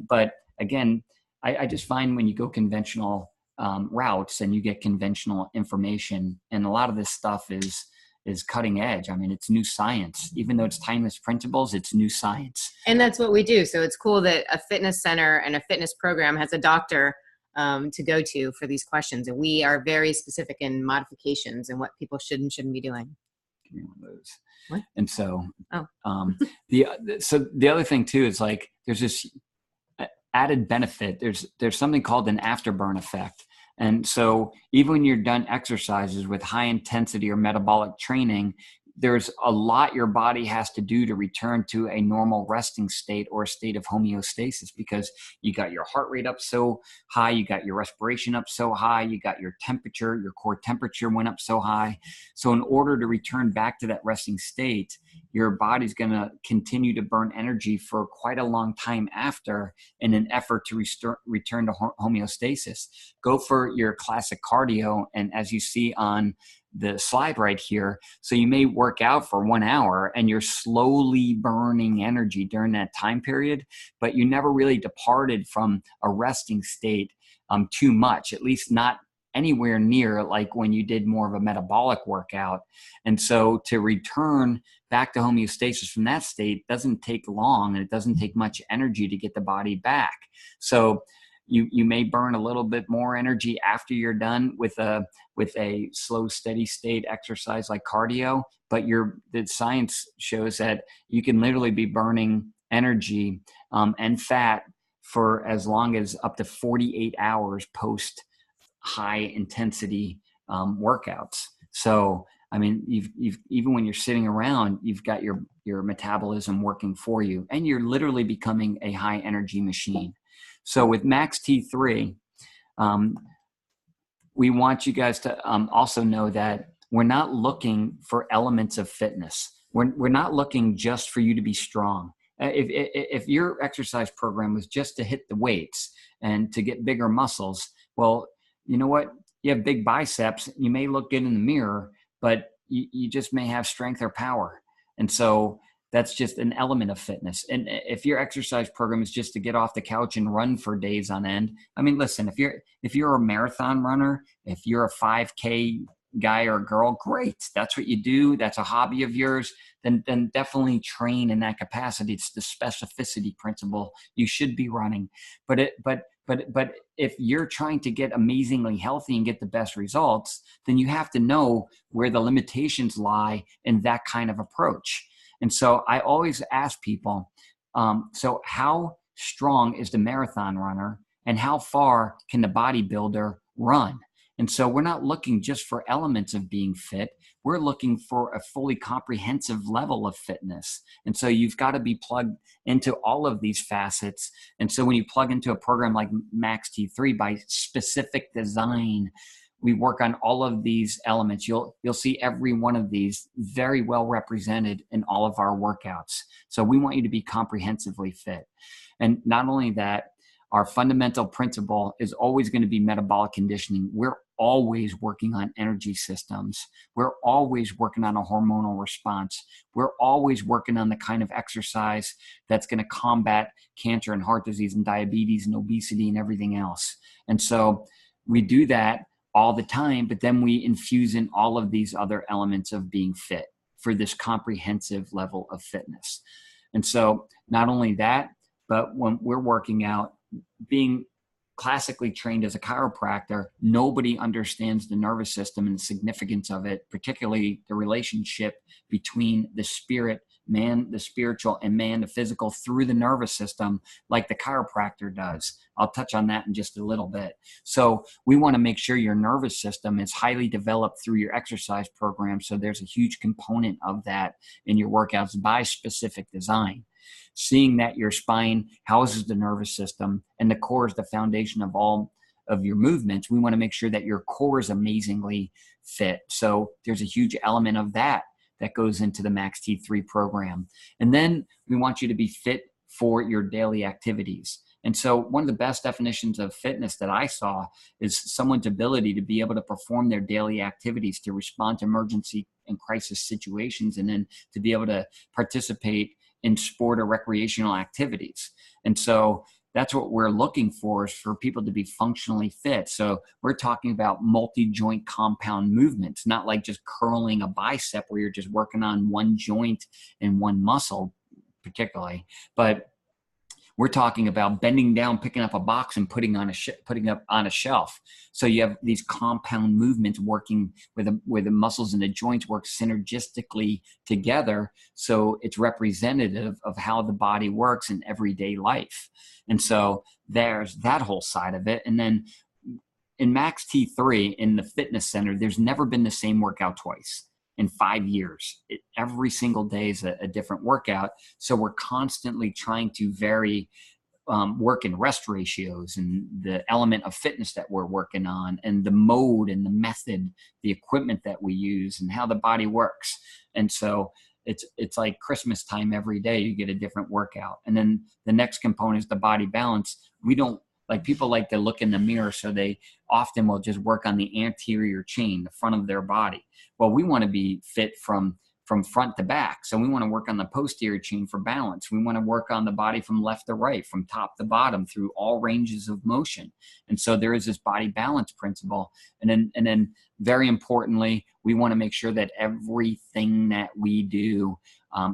But again, I just find when you go conventional routes and you get conventional information, and a lot of this stuff is cutting edge. I mean, it's new science. Even though it's timeless principles, it's new science. And that's what we do. So it's cool that a fitness center and a fitness program has a doctor to go to for these questions. And we are very specific in modifications and what people should and shouldn't be doing. Give me one of those. What? And so, the other thing too is like, there's this added benefit. There's something called an afterburn effect. And so even when you're done exercises with high intensity or metabolic training, there's a lot your body has to do to return to a normal resting state or a state of homeostasis, because you got your heart rate up so high, you got your respiration up so high, you got your temperature, your core temperature went up so high. So in order to return back to that resting state, your body's going to continue to burn energy for quite a long time after, in an effort to return to homeostasis. Go for your classic cardio, and as you see on the slide right here, so you may work out for 1 hour and you're slowly burning energy during that time period, but you never really departed from a resting state too much, at least not anywhere near like when you did more of a metabolic workout. And so to return back to homeostasis from that state doesn't take long, and it doesn't take much energy to get the body back. So you may burn a little bit more energy after you're done with a slow, steady state exercise like cardio, but the science shows that you can literally be burning energy and fat for as long as up to 48 hours post high intensity workouts. So I mean, you've even when you're sitting around, you've got your metabolism working for you, and you're literally becoming a high energy machine. So with Max T3, we want you guys to also know that we're not looking for elements of fitness. We're not looking just for you to be strong. If your exercise program was just to hit the weights and to get bigger muscles, well, you know what? You have big biceps. You may look good in the mirror, but you just may have strength or power. And so that's just an element of fitness. And if your exercise program is just to get off the couch and run for days on end, I mean, listen, if you're a marathon runner, if you're a 5K, guy or girl, great. That's what you do. That's a hobby of yours. Then definitely train in that capacity. It's the specificity principle. You should be running, but if you're trying to get amazingly healthy and get the best results, then you have to know where the limitations lie in that kind of approach. And so I always ask people, so how strong is the marathon runner and how far can the bodybuilder run? And so we're not looking just for elements of being fit. We're looking for a fully comprehensive level of fitness. And so you've got to be plugged into all of these facets. And so when you plug into a program like Max T3 by specific design, we work on all of these elements. You'll see every one of these very well represented in all of our workouts. So we want you to be comprehensively fit. And not only that, our fundamental principle is always going to be metabolic conditioning. We're always working on energy systems. We're always working on a hormonal response. We're always working on the kind of exercise that's going to combat cancer and heart disease and diabetes and obesity and everything else. And so we do that all the time, but then we infuse in all of these other elements of being fit for this comprehensive level of fitness. And so not only that, but when we're working out, being classically trained as a chiropractor, nobody understands the nervous system and the significance of it, particularly the relationship between the spirit, man, the spiritual, and man, the physical, through the nervous system, like the chiropractor does. I'll touch on that in just a little bit. So we want to make sure your nervous system is highly developed through your exercise program. So there's a huge component of that in your workouts by specific design. Seeing that your spine houses the nervous system and the core is the foundation of all of your movements, we want to make sure that your core is amazingly fit. So there's a huge element of that goes into the Max T3 program. And then we want you to be fit for your daily activities. And so one of the best definitions of fitness that I saw is someone's ability to be able to perform their daily activities, to respond to emergency and crisis situations, and then to be able to participate in sport or recreational activities. And so that's what we're looking for, is for people to be functionally fit. So we're talking about multi-joint compound movements, not like just curling a bicep where you're just working on one joint and one muscle particularly, but we're talking about bending down, picking up a box and putting up on a shelf. So you have these compound movements working where the muscles and the joints work synergistically together. So it's representative of how the body works in everyday life. And so there's that whole side of it. And then in Max T3 in the fitness center, there's never been the same workout twice in 5 years. Every single day is a different workout. So we're constantly trying to vary work and rest ratios and the element of fitness that we're working on and the mode and the method, the equipment that we use and how the body works. And so it's like Christmas time every day, you get a different workout. And then the next component is the body balance. We don't, like, people like to look in the mirror, so they often will just work on the anterior chain, the front of their body. Well, we want to be fit from front to back. So we want to work on the posterior chain for balance. We want to work on the body from left to right, from top to bottom, through all ranges of motion. And so there is this body balance principle. And then very importantly, we want to make sure that everything that we do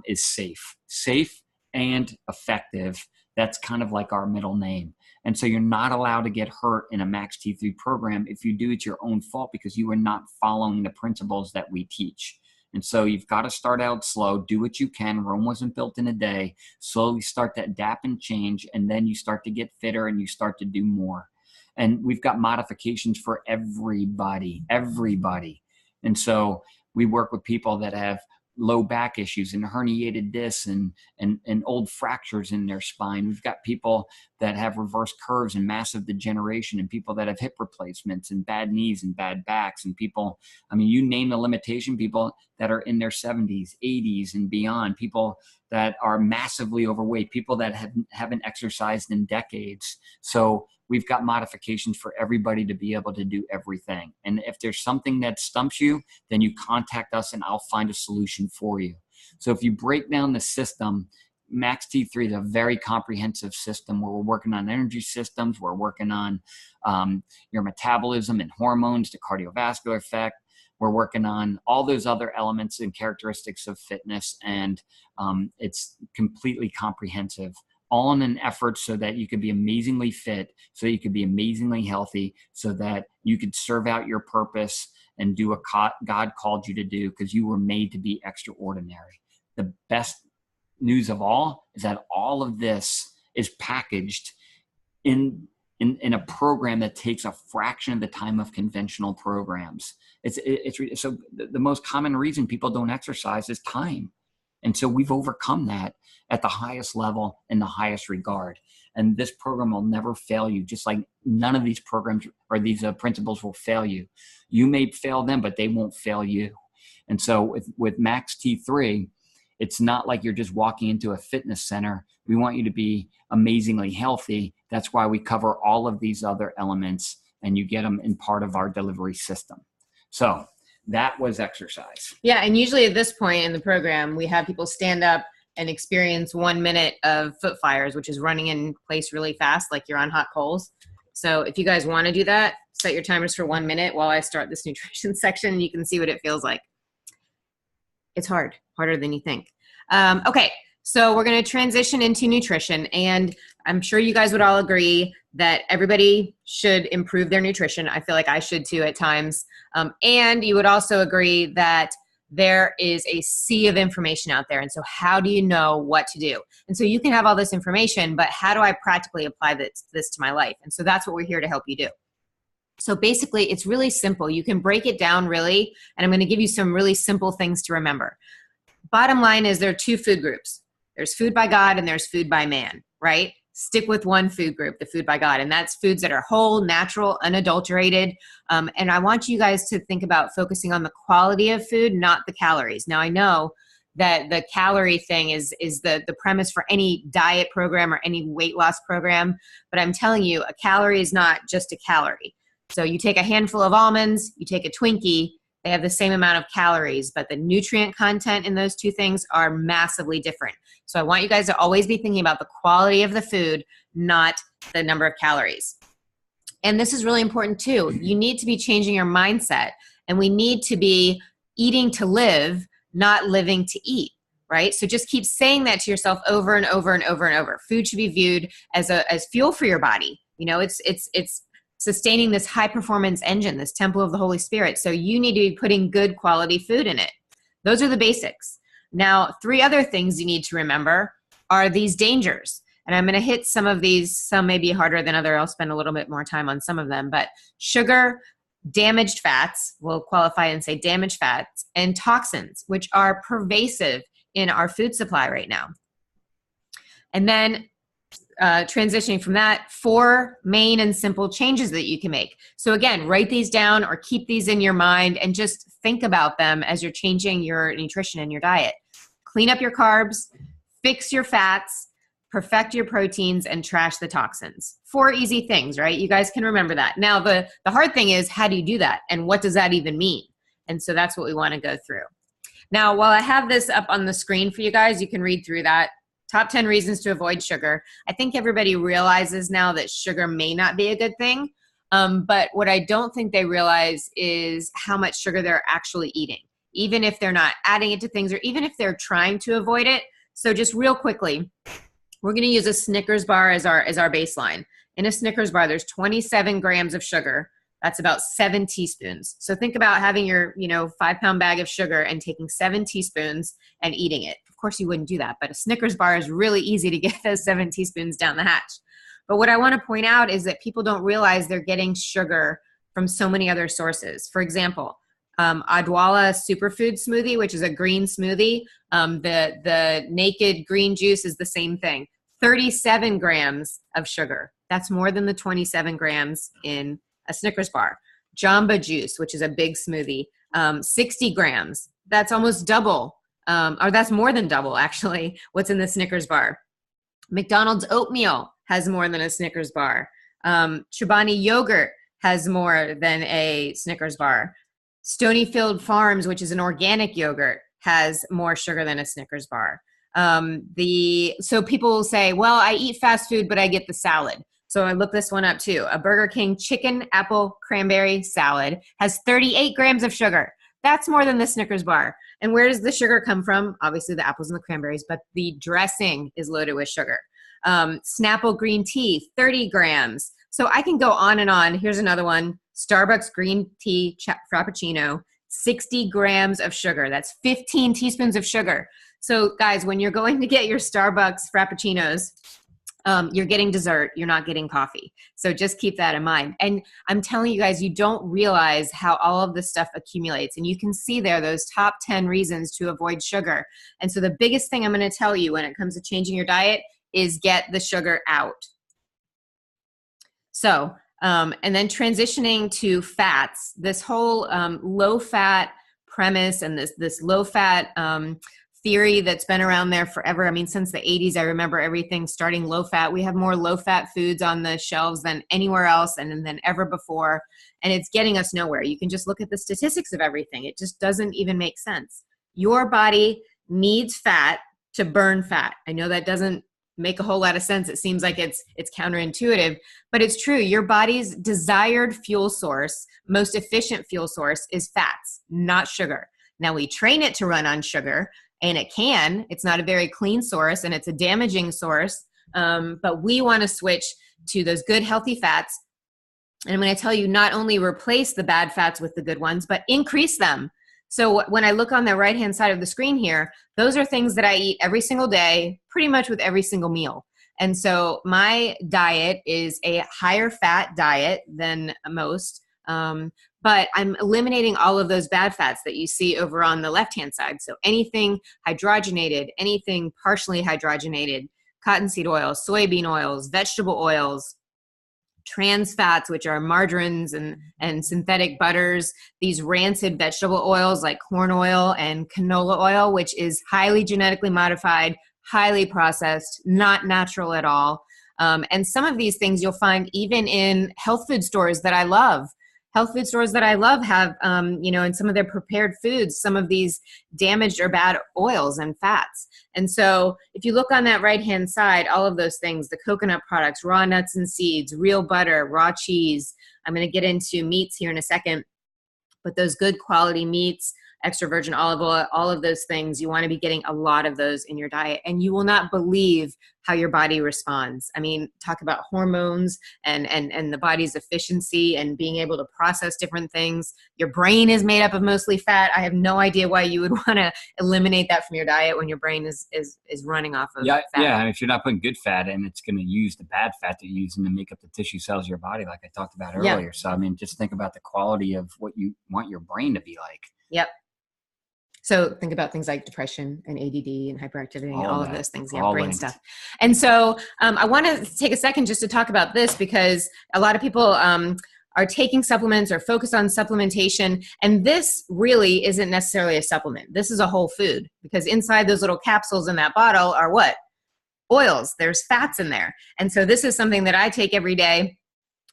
is safe and effective. That's kind of like our middle name. And so you're not allowed to get hurt in a Max T3 program. If you do, it's your own fault because you are not following the principles that we teach. And so you've got to start out slow, do what you can. Rome wasn't built in a day. Slowly start to adapt and change, and then you start to get fitter and you start to do more. And we've got modifications for everybody. And so we work with people that have low back issues and herniated discs and old fractures in their spine. We've got people that have reverse curves and massive degeneration, and people that have hip replacements and bad knees and bad backs, and people, I mean, you name the limitation, people that are in their 70s, 80s and beyond, people that are massively overweight, people that haven't exercised in decades. So we've got modifications for everybody to be able to do everything. And if there's something that stumps you, then you contact us and I'll find a solution for you. So if you break down the system, Max T3 is a very comprehensive system where we're working on energy systems. We're working on your metabolism and hormones, the cardiovascular effect. We're working on all those other elements and characteristics of fitness, and it's completely comprehensive, all in an effort so that you can be amazingly fit, so you can be amazingly healthy, so that you could serve out your purpose and do what God called you to do, because you were made to be extraordinary. The best news of all is that all of this is packaged in a program that takes a fraction of the time of conventional programs. So the most common reason people don't exercise is time. And so we've overcome that at the highest level in the highest regard. And this program will never fail you, just like none of these programs or these principles will fail you. You may fail them, but they won't fail you. And so with Max T3, it's not like you're just walking into a fitness center. We want you to be amazingly healthy. That's why we cover all of these other elements, and you get them in part of our delivery system. So that was exercise. Yeah. And usually at this point in the program, we have people stand up and experience 1 minute of foot fires, which is running in place really fast, like you're on hot coals. So if you guys want to do that, set your timers for 1 minute while I start this nutrition section. You can see what it feels like. It's harder than you think. Okay. So we're going to transition into nutrition, and I'm sure you guys would all agree that everybody should improve their nutrition. I feel like I should too at times. And you would also agree that there is a sea of information out there. And so how do you know what to do? And so you can have all this information, but how do I practically apply this to my life? And so that's what we're here to help you do. So basically, it's really simple. You can break it down really, and I'm going to give you some really simple things to remember. Bottom line is there are two food groups. There's food by God and there's food by man, right? Stick with one food group, the food by God, and that's foods that are whole, natural, unadulterated. And I want you guys to think about focusing on the quality of food, not the calories. Now, I know that the calorie thing is the premise for any diet program or any weight loss program, but I'm telling you, a calorie is not just a calorie. So you take a handful of almonds, you take a Twinkie, they have the same amount of calories, but the nutrient content in those two things are massively different. So I want you guys to always be thinking about the quality of the food, not the number of calories. And this is really important too. You need to be changing your mindset, and we need to be eating to live, not living to eat, right? So just keep saying that to yourself over and over and over and over. Food should be viewed as fuel for your body. You know, it's sustaining this high performance engine, this temple of the Holy Spirit. So you need to be putting good quality food in it. Those are the basics. Now, 3 other things you need to remember are these dangers. And I'm going to hit some of these. Some may be harder than others. I'll spend a little bit more time on some of them. But sugar, damaged fats, we'll qualify and say damaged fats, and toxins, which are pervasive in our food supply right now. And then transitioning from that, 4 main and simple changes that you can make. So again, write these down or keep these in your mind and just think about them as you're changing your nutrition and your diet. Clean up your carbs, fix your fats, perfect your proteins, and trash the toxins. 4 easy things, right? You guys can remember that. Now, the hard thing is, how do you do that? And what does that even mean? And so that's what we want to go through. Now, while I have this up on the screen for you guys, you can read through that. Top 10 reasons to avoid sugar. I think everybody realizes now that sugar may not be a good thing. But what I don't think they realize is how much sugar they're actually eating, even if they're not adding it to things or even if they're trying to avoid it. So just real quickly, we're going to use a Snickers bar as our baseline. In a Snickers bar, there's 27 grams of sugar. That's about 7 teaspoons. So think about having your 5-pound bag of sugar and taking 7 teaspoons and eating it. Of course, you wouldn't do that, but a Snickers bar is really easy to get those 7 teaspoons down the hatch. But what I want to point out is that people don't realize they're getting sugar from so many other sources. For example, Adwala superfood smoothie, which is a green smoothie. The naked green juice is the same thing. 37 grams of sugar. That's more than the 27 grams in a Snickers bar. Jamba juice, which is a big smoothie, 60 grams. That's almost double. Or that's more than double, actually, what's in the Snickers bar. McDonald's oatmeal has more than a Snickers bar. Chobani yogurt has more than a Snickers bar. Stonyfield Farms, which is an organic yogurt, has more sugar than a Snickers bar. So people will say, well, I eat fast food, but I get the salad. So I looked this one up too. A Burger King chicken, apple, cranberry salad has 38 grams of sugar. That's more than the Snickers bar. And where does the sugar come from? Obviously the apples and the cranberries, but the dressing is loaded with sugar. Snapple green tea, 30 grams. So I can go on and on. Here's another one. Starbucks green tea frappuccino, 60 grams of sugar. That's 15 teaspoons of sugar. So guys, when you're going to get your Starbucks frappuccinos, you're getting dessert, you're not getting coffee. So just keep that in mind. And I'm telling you guys, you don't realize how all of this stuff accumulates. And you can see there those top 10 reasons to avoid sugar. And so the biggest thing I'm going to tell you when it comes to changing your diet is get the sugar out. So, and then transitioning to fats, this whole low fat premise and this low fat theory that's been around there forever. I mean, since the 80s, I remember everything starting low fat. We have more low fat foods on the shelves than anywhere else and than ever before. And it's getting us nowhere. You can just look at the statistics of everything. It just doesn't even make sense. Your body needs fat to burn fat. I know that doesn't make a whole lot of sense. It seems like it's counterintuitive, but it's true. Your body's desired fuel source, most efficient fuel source is fats, not sugar. Now we train it to run on sugar, and it's not a very clean source, and it's a damaging source. But we want to switch to those good, healthy fats. And I'm going to tell you, not only replace the bad fats with the good ones, but increase them. So when I look on the right-hand side of the screen here, those are things that I eat every single day, pretty much with every single meal. And so my diet is a higher fat diet than most. But I'm eliminating all of those bad fats that you see over on the left-hand side. So anything hydrogenated, anything partially hydrogenated, cottonseed oil, soybean oils, vegetable oils, trans fats, which are margarines and synthetic butters, these rancid vegetable oils like corn oil and canola oil, which is highly genetically modified, highly processed, not natural at all. And some of these things you'll find even in health food stores that I love. Health food stores that I love have, in some of their prepared foods, some of these damaged or bad oils and fats. And so if you look on that right-hand side, all of those things, the coconut products, raw nuts and seeds, real butter, raw cheese. I'm going to get into meats here in a second, but those good quality meats, extra virgin olive oil, all of those things, you want to be getting a lot of those in your diet, and you will not believe how your body responds. I mean, talk about hormones and the body's efficiency and being able to process different things. Your brain is made up of mostly fat. I have no idea why you would want to eliminate that from your diet when your brain is running off of fat. Yeah, and if you're not putting good fat in, it's going to use the bad fat that you're using to make up the tissue cells of your body, like I talked about earlier. Yeah. So, I mean, just think about the quality of what you want your brain to be like. Yep. So think about things like depression and ADD and hyperactivity, all of those things, brain stuff. And so I want to take a second just to talk about this, because a lot of people are taking supplements or focus on supplementation. And this really isn't necessarily a supplement. This is a whole food, because inside those little capsules in that bottle are what? Oils. There's fats in there. And so this is something that I take every day,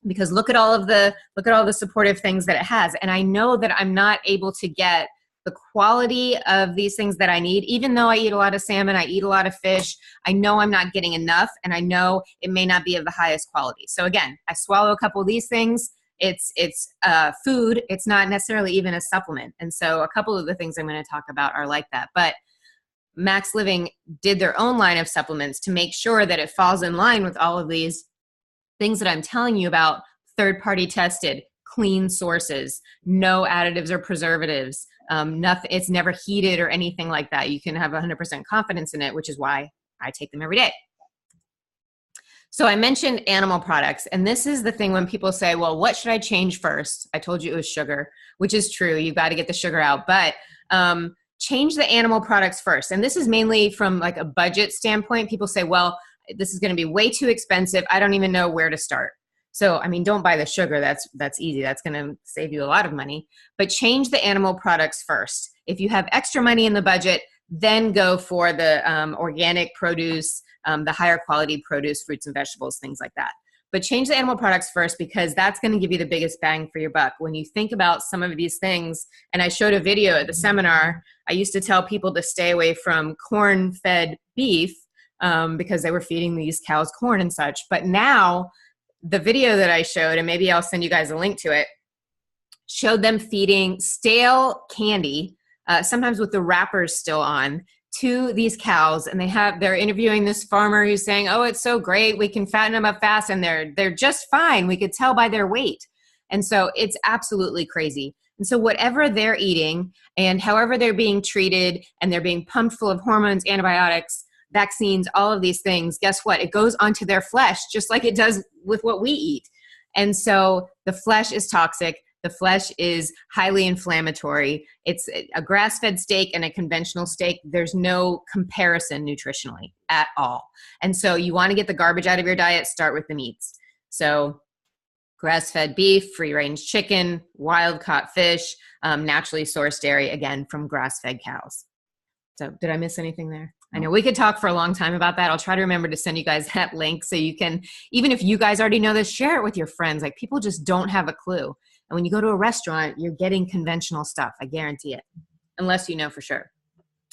because look at all the supportive things that it has. And I know that I'm not able to get the quality of these things that I need. Even though I eat a lot of salmon, I eat a lot of fish, I know I'm not getting enough, and I know it may not be of the highest quality. So again, I swallow a couple of these things. It's food. It's not necessarily even a supplement. And so a couple of the things I'm going to talk about are like that. But Max Living did their own line of supplements to make sure that it falls in line with all of these things that I'm telling you about, third-party tested, clean sources, no additives or preservatives, nothing, it's never heated or anything like that. You can have 100% confidence in it, which is why I take them every day. So I mentioned animal products, and this is the thing when people say, well, what should I change first? I told you it was sugar, which is true. You've got to get the sugar out, but change the animal products first. And this is mainly from like a budget standpoint. People say, well, this is going to be way too expensive. I don't even know where to start. So, I mean, don't buy the sugar. That's easy. That's going to save you a lot of money. But change the animal products first. If you have extra money in the budget, then go for the organic produce, the higher quality produce, fruits and vegetables, things like that. But change the animal products first, because that's going to give you the biggest bang for your buck. When you think about some of these things, and I showed a video at the seminar, I used to tell people to stay away from corn-fed beef because they were feeding these cows corn and such. But now, the video that I showed, and maybe I'll send you guys a link to it, showed them feeding stale candy, sometimes with the wrappers still on, to these cows. And they're interviewing this farmer who's saying, oh, it's so great, we can fatten them up fast, and they're just fine. We could tell by their weight. And so it's absolutely crazy. And so whatever they're eating and however they're being treated, and they're being pumped full of hormones, antibiotics, vaccines, all of these things, guess what? It goes onto their flesh just like it does with what we eat. And so the flesh is toxic. The flesh is highly inflammatory. It's a grass-fed steak and a conventional steak. There's no comparison nutritionally at all. And so you want to get the garbage out of your diet, start with the meats. So grass-fed beef, free-range chicken, wild-caught fish, naturally sourced dairy, again, from grass-fed cows. So did I miss anything there? I know we could talk for a long time about that. I'll try to remember to send you guys that link so you can, even if you guys already know this, share it with your friends. Like, people just don't have a clue. And when you go to a restaurant, you're getting conventional stuff. I guarantee it, unless you know for sure.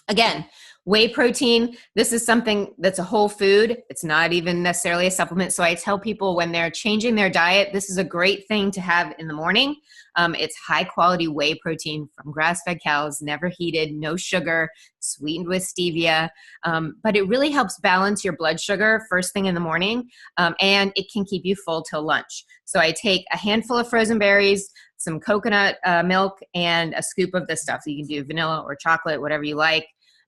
Again, whey protein, this is something that's a whole food. It's not even necessarily a supplement. So I tell people when they're changing their diet, this is a great thing to have in the morning. It's high quality whey protein from grass-fed cows, never heated, no sugar, sweetened with stevia. But it really helps balance your blood sugar first thing in the morning. And it can keep you full till lunch. So I take a handful of frozen berries, some coconut milk, and a scoop of this stuff. So you can do vanilla or chocolate, whatever you like.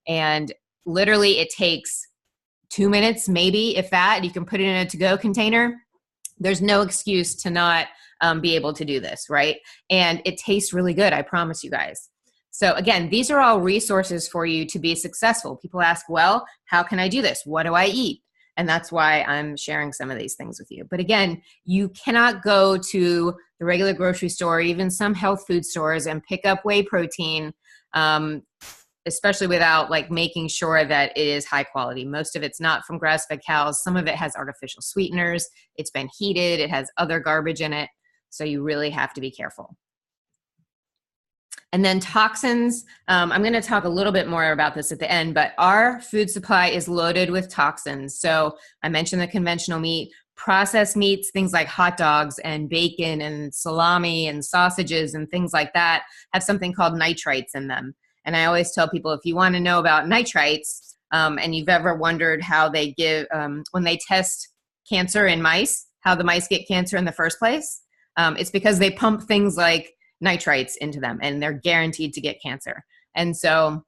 And literally it takes 2 minutes, maybe, if that. You can put it in a to-go container. There's no excuse to not be able to do this, right? And it tastes really good, I promise you guys. So again, these are all resources for you to be successful. People ask, well, how can I do this? What do I eat? And that's why I'm sharing some of these things with you. But again, you cannot go to the regular grocery store, even some health food stores, and pick up whey protein, especially without like making sure that it is high quality. Most of it's not from grass-fed cows. Some of it has artificial sweeteners. It's been heated. It has other garbage in it. So you really have to be careful. And then toxins, I'm going to talk a little bit more about this at the end, but our food supply is loaded with toxins. So I mentioned the conventional meat, processed meats, things like hot dogs and bacon and salami and sausages and things like that have something called nitrites in them. And I always tell people, if you want to know about nitrites, and you've ever wondered how they give, when they test cancer in mice, how the mice get cancer in the first place, it's because they pump things like nitrites into them, and they're guaranteed to get cancer. And so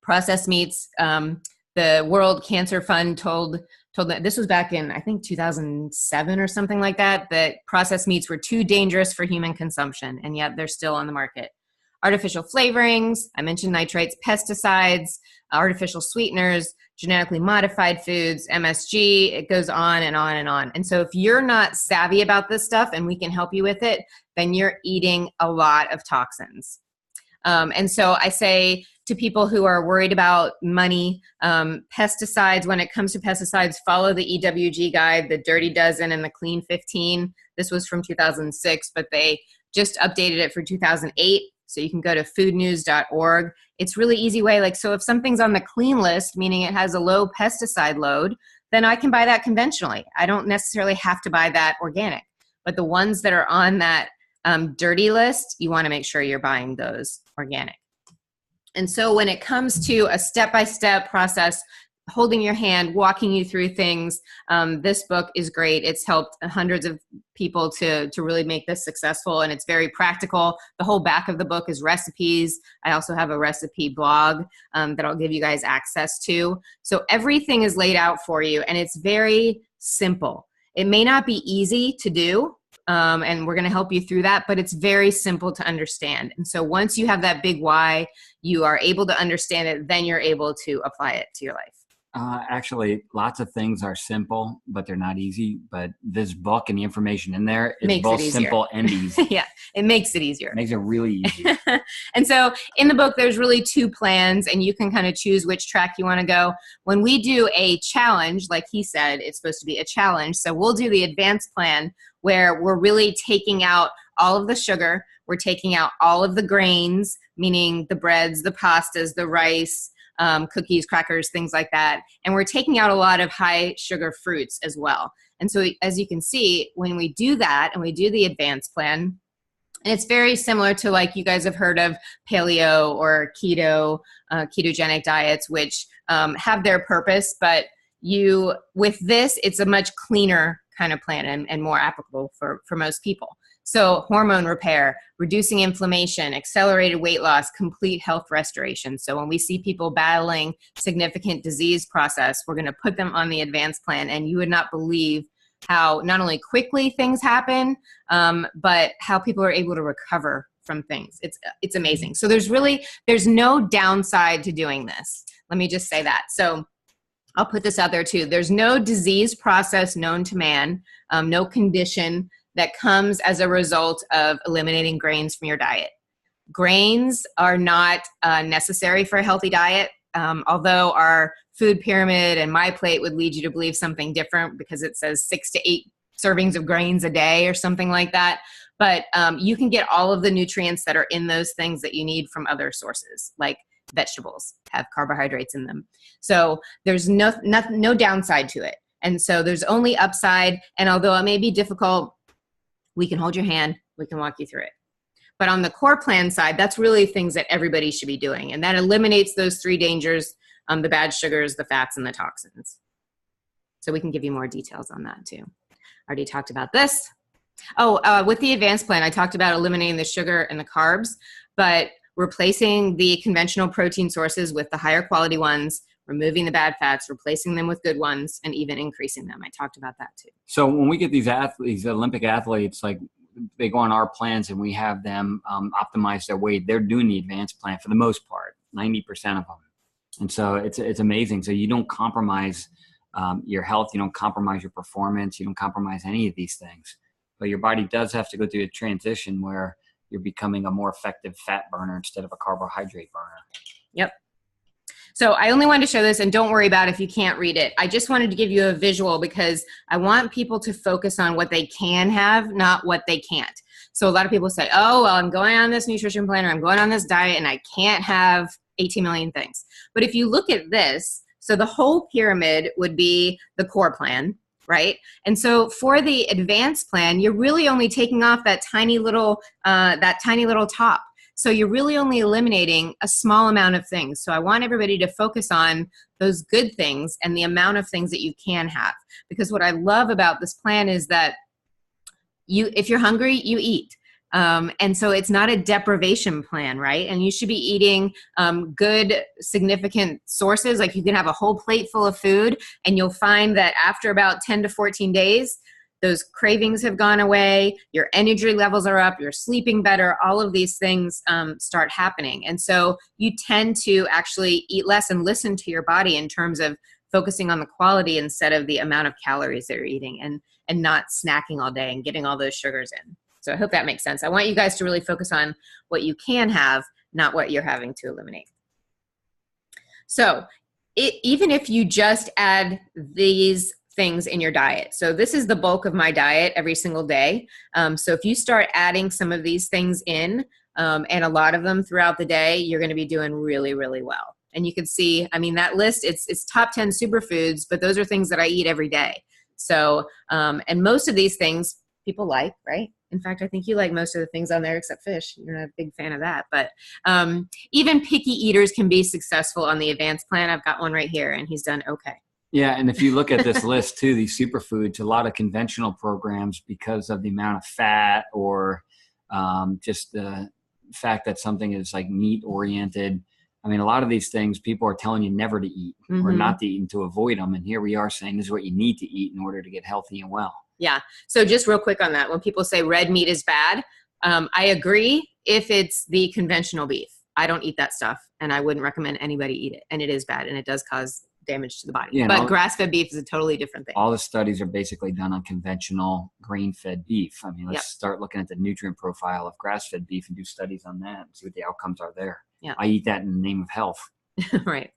processed meats, the World Cancer Fund told that this was back in, I think, 2007 or something like that processed meats were too dangerous for human consumption, and yet they're still on the market. Artificial flavorings, I mentioned nitrates, pesticides, artificial sweeteners, genetically modified foods, MSG, it goes on and on and on. And so if you're not savvy about this stuff and we can help you with it, then you're eating a lot of toxins. And so I say to people who are worried about money, pesticides, when it comes to pesticides, follow the EWG guide, the Dirty Dozen and the Clean 15. This was from 2006, but they just updated it for 2008. So you can go to foodnews.org. It's really easy way. Like, so if something's on the clean list, meaning it has a low pesticide load, then I can buy that conventionally. I don't necessarily have to buy that organic. But the ones that are on that dirty list, you want to make sure you're buying those organic. And so when it comes to a step-by-step process, holding your hand, walking you through things, this book is great. It's helped hundreds of people to really make this successful, and it's very practical. The whole back of the book is recipes. I also have a recipe blog that I'll give you guys access to. So everything is laid out for you, and it's very simple. It may not be easy to do, and we're going to help you through that, but it's very simple to understand. And so once you have that big why, you are able to understand it, then you're able to apply it to your life. Actually, lots of things are simple, but they're not easy. But this book and the information in there, it's both simple and easy. Yeah, it makes it easier. It makes it really easy. And so in the book, there's really 2 plans, and you can kind of choose which track you want to go. When we do a challenge, like he said, it's supposed to be a challenge. So we'll do the advanced plan where we're really taking out all of the sugar. We're taking out all of the grains, meaning the breads, the pastas, the rice, cookies, crackers, things like that. And we're taking out a lot of high sugar fruits as well. And so as you can see, when we do that and we do the advanced plan, And it's very similar to, like, you guys have heard of paleo or keto, ketogenic diets, which have their purpose, but with this, it's a much cleaner kind of plan and more applicable for most people. So hormone repair, reducing inflammation, accelerated weight loss, complete health restoration. So when we see people battling significant disease process, we're going to put them on the advanced plan, and you would not believe how not only quickly things happen, but how people are able to recover from things. It's amazing. So there's no downside to doing this. Let me just say that. So I'll put this out there too. There's no disease process known to man, no condition that comes as a result of eliminating grains from your diet. Grains are not necessary for a healthy diet, although our food pyramid and my plate would lead you to believe something different because it says 6 to 8 servings of grains a day or something like that. But you can get all of the nutrients that are in those things that you need from other sources, like vegetables have carbohydrates in them. So there's no downside to it. And so there's only upside. And although it may be difficult, we can hold your hand, we can walk you through it. But on the core plan side, that's really things that everybody should be doing. And that eliminates those 3 dangers, the bad sugars, the fats, and the toxins. So we can give you more details on that too. Already talked about this. With the advanced plan, I talked about eliminating the sugar and the carbs, but replacing the conventional protein sources with the higher quality ones, removing the bad fats, replacing them with good ones, and even increasing them. I talked about that too. So when we get these Olympic athletes, like they go on our plans and we have them optimize their weight, they're doing the advanced plan for the most part, 90% of them. And so it's amazing. So you don't compromise your health, you don't compromise your performance, you don't compromise any of these things. But your body does have to go through a transition where you're becoming a more effective fat burner instead of a carbohydrate burner. Yep. So I only wanted to show this, and don't worry about if you can't read it. I just wanted to give you a visual because I want people to focus on what they can have, not what they can't. So a lot of people say, oh, well, I'm going on this nutrition plan or I'm going on this diet and I can't have 18 million things. But if you look at this, so the whole pyramid would be the core plan, right? And so for the advanced plan, you're really only taking off that tiny little top. So you're really only eliminating a small amount of things. So I want everybody to focus on those good things and the amount of things that you can have. Because what I love about this plan is that if you're hungry, you eat. And so it's not a deprivation plan, right? And you should be eating good, significant sources. Like you can have a whole plate full of food and you'll find that after about 10 to 14 days, those cravings have gone away, your energy levels are up, you're sleeping better, all of these things start happening. And so you tend to actually eat less and listen to your body in terms of focusing on the quality instead of the amount of calories that you're eating and not snacking all day and getting all those sugars in. So I hope that makes sense. I want you guys to really focus on what you can have, not what you're having to eliminate. So even if you just add these things in your diet. So this is the bulk of my diet every single day. So if you start adding some of these things in and a lot of them throughout the day, you're going to be doing really, really well. And you can see, I mean, that list, it's top 10 superfoods, but those are things that I eat every day. So, and most of these things people like, right? In fact, I think you like most of the things on there except fish. You're not a big fan of that. But even picky eaters can be successful on the advanced plan. I've got one right here and he's done okay. Yeah, and if you look at this list too, these superfoods, a lot of conventional programs, because of the amount of fat or just the fact that something is like meat oriented. I mean, a lot of these things people are telling you never to eat or not to eat and to avoid them. And here we are saying this is what you need to eat in order to get healthy and well. Yeah. So just real quick on that, when people say red meat is bad, I agree if it's the conventional beef. I don't eat that stuff and I wouldn't recommend anybody eat it. And it is bad and it does cause damage to the body. Yeah, but grass-fed beef is a totally different thing. All the studies are basically done on conventional grain-fed beef. I mean, let's start looking at the nutrient profile of grass-fed beef and do studies on that and see what the outcomes are there. Yeah. I eat that in the name of health. Right.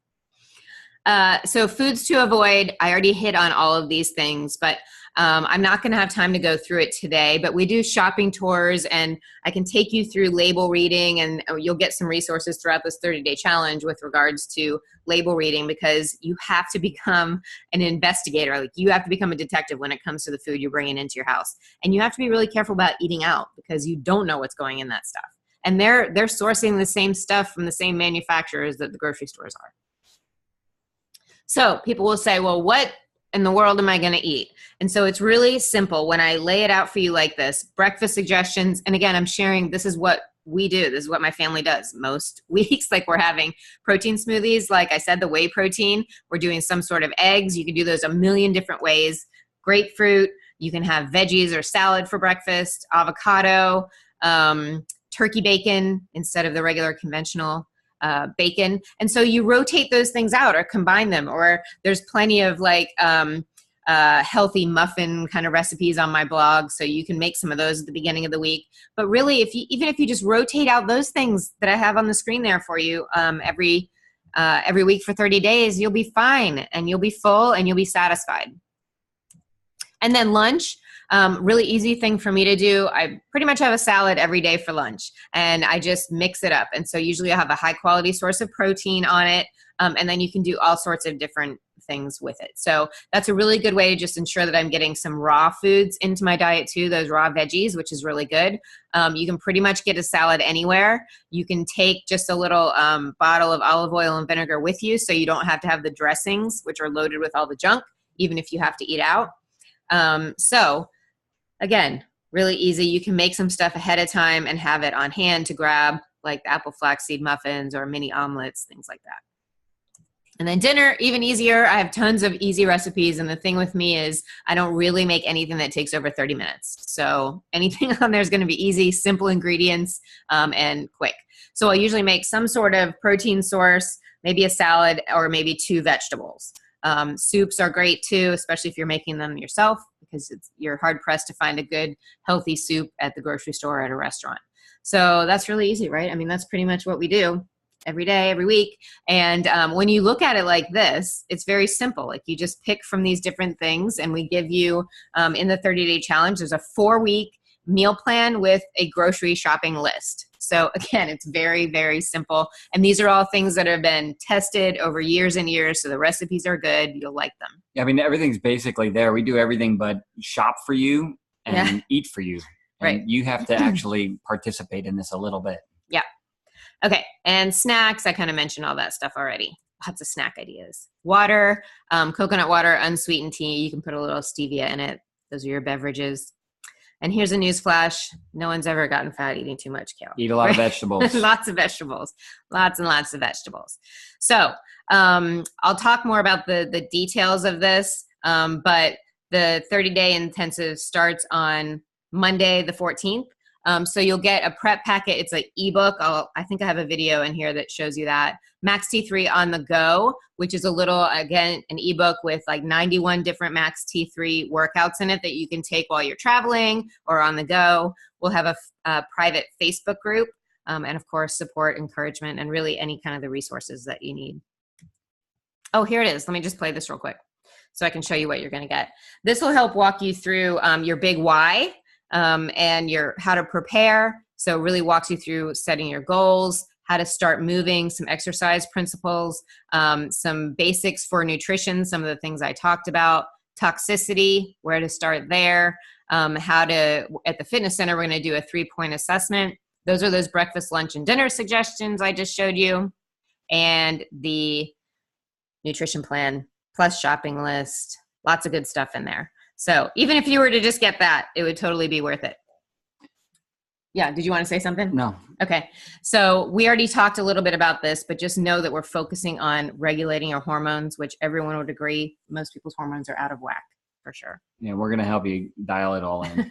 So foods to avoid, I already hit on all of these things, but I'm not going to have time to go through it today, but we do shopping tours and I can take you through label reading, and you'll get some resources throughout this 30-day challenge with regards to label reading, because you have to become an investigator. Like, you have to become a detective when it comes to the food you're bringing into your house. And you have to be really careful about eating out, because you don't know what's going in that stuff. And they're sourcing the same stuff from the same manufacturers that the grocery stores are. So people will say, well, what in the world am I going to eat? And so it's really simple when I lay it out for you like this. Breakfast suggestions. And again, I'm sharing, this is what we do. This is what my family does most weeks. Like, we're having protein smoothies. Like I said, the whey protein, we're doing some sort of eggs. You can do those a million different ways. Grapefruit. You can have veggies or salad for breakfast, avocado, turkey bacon instead of the regular conventional bacon. And so you rotate those things out or combine them, or there's plenty of like healthy muffin kind of recipes on my blog. So you can make some of those at the beginning of the week. But really, even if you just rotate out those things that I have on the screen there for you every week for 30 days, you'll be fine and you'll be full and you'll be satisfied. And then lunch. Really easy thing for me to do. I pretty much have a salad every day for lunch, and I just mix it up. And so usually I have a high quality source of protein on it. And then you can do all sorts of different things with it. So that's a really good way to just ensure that I'm getting some raw foods into my diet too, those raw veggies, which is really good. You can pretty much get a salad anywhere. You can take just a little bottle of olive oil and vinegar with you, so you don't have to have the dressings, which are loaded with all the junk, even if you have to eat out. So again, really easy. You can make some stuff ahead of time and have it on hand to grab, like the apple flaxseed muffins or mini omelets, things like that. And then dinner, even easier. I have tons of easy recipes. And the thing with me is I don't really make anything that takes over 30 minutes. So anything on there is going to be easy, simple ingredients, and quick. So I'll usually make some sort of protein source, maybe a salad or maybe 2 vegetables. Soups are great too, especially if you're making them yourself, because you're hard pressed to find a good healthy soup at the grocery store or at a restaurant. So that's really easy, right? I mean, that's pretty much what we do every day, every week. And when you look at it like this, it's very simple. Like, you just pick from these different things, and we give you in the 30-day challenge, there's a 4-week meal plan with a grocery shopping list. So again, it's very, very simple. And these are all things that have been tested over years and years. So the recipes are good. You'll like them. Yeah, I mean, everything's basically there. We do everything but shop for you and eat for you. And right. You have to actually participate in this a little bit. Yeah. Okay. And snacks, I kind of mentioned all that stuff already. Lots of snack ideas. Water, coconut water, unsweetened tea. You can put a little stevia in it. Those are your beverages. And here's a news flash. No one's ever gotten fat eating too much kale. Eat a lot of vegetables. Lots of vegetables. Lots and lots of vegetables. So I'll talk more about the details of this, but the 30-day intensive starts on Monday the 14th. So you'll get a prep packet. It's an ebook. I think I have a video in here that shows you that. Max T3 on the go, which is a little, again, an ebook with like 91 different Max T3 workouts in it that you can take while you're traveling or on the go. We'll have a private Facebook group, and of course, support, encouragement, and really any kind of the resources that you need. Oh, here it is. Let me just play this real quick so I can show you what you're going to get. This will help walk you through your big why and your how to prepare. So it really walks you through setting your goals, how to start moving, some exercise principles, some basics for nutrition, some of the things I talked about, toxicity, where to start there, how to, at the fitness center, we're going to do a 3-point assessment. Those are those breakfast, lunch, and dinner suggestions I just showed you, and the nutrition plan plus shopping list, lots of good stuff in there. So even if you were to just get that, it would totally be worth it. Yeah. Did you want to say something? No. Okay. So we already talked a little bit about this, but just know that we're focusing on regulating our hormones, which everyone would agree, most people's hormones are out of whack for sure. Yeah. We're going to help you dial it all in.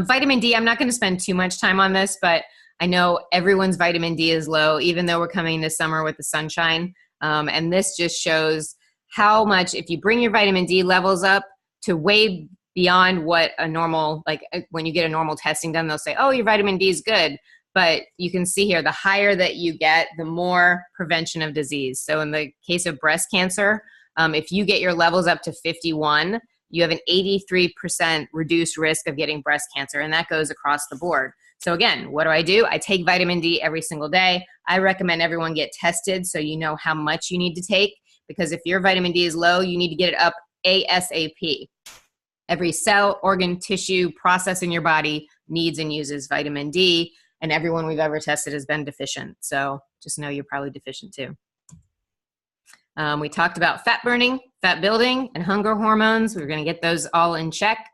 Vitamin D, I'm not going to spend too much time on this, but I know everyone's vitamin D is low, even though we're coming this summer with the sunshine. And this just shows how much, if you bring your vitamin D levels up to way beyond what a normal, like when you get a normal testing done, they'll say, oh, your vitamin D is good. But you can see here, the higher that you get, the more prevention of disease. So in the case of breast cancer, if you get your levels up to 51, you have an 83% reduced risk of getting breast cancer, and that goes across the board. So again, what do? I take vitamin D every single day. I recommend everyone get tested so you know how much you need to take, because if your vitamin D is low, you need to get it up ASAP. Every cell, organ, tissue, process in your body needs and uses vitamin D, and everyone we've ever tested has been deficient. So just know you're probably deficient too. We talked about fat burning, fat building, and hunger hormones. We're going to get those all in check.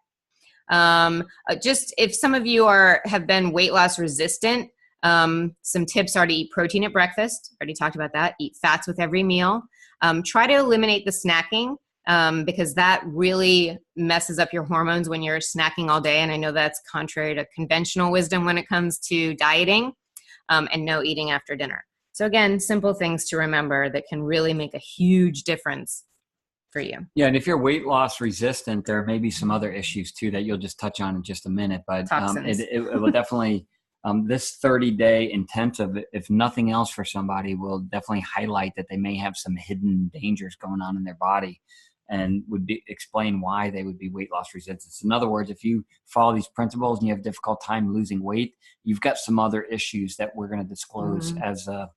Just if some of you have been weight loss resistant, some tips are to eat protein at breakfast. Already talked about that. Eat fats with every meal. Try to eliminate the snacking, because that really messes up your hormones when you're snacking all day. And I know that's contrary to conventional wisdom when it comes to dieting, and no eating after dinner. So again, simple things to remember that can really make a huge difference for you. Yeah, and if you're weight loss resistant, there may be some other issues too that you'll just touch on in just a minute. But it will definitely, this 30-day intensive, if nothing else for somebody, will definitely highlight that they may have some hidden dangers going on in their body, and explain why they would be weight loss resistant. In other words, if you follow these principles and you have a difficult time losing weight, you've got some other issues that we're going to disclose as a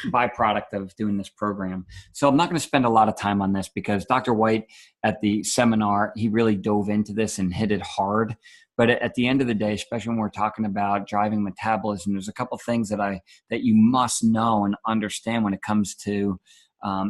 byproduct of doing this program. So I'm not going to spend a lot of time on this, because Dr. White at the seminar, he really dove into this and hit it hard. But at the end of the day, especially when we're talking about driving metabolism, there's a couple things that you must know and understand when it comes to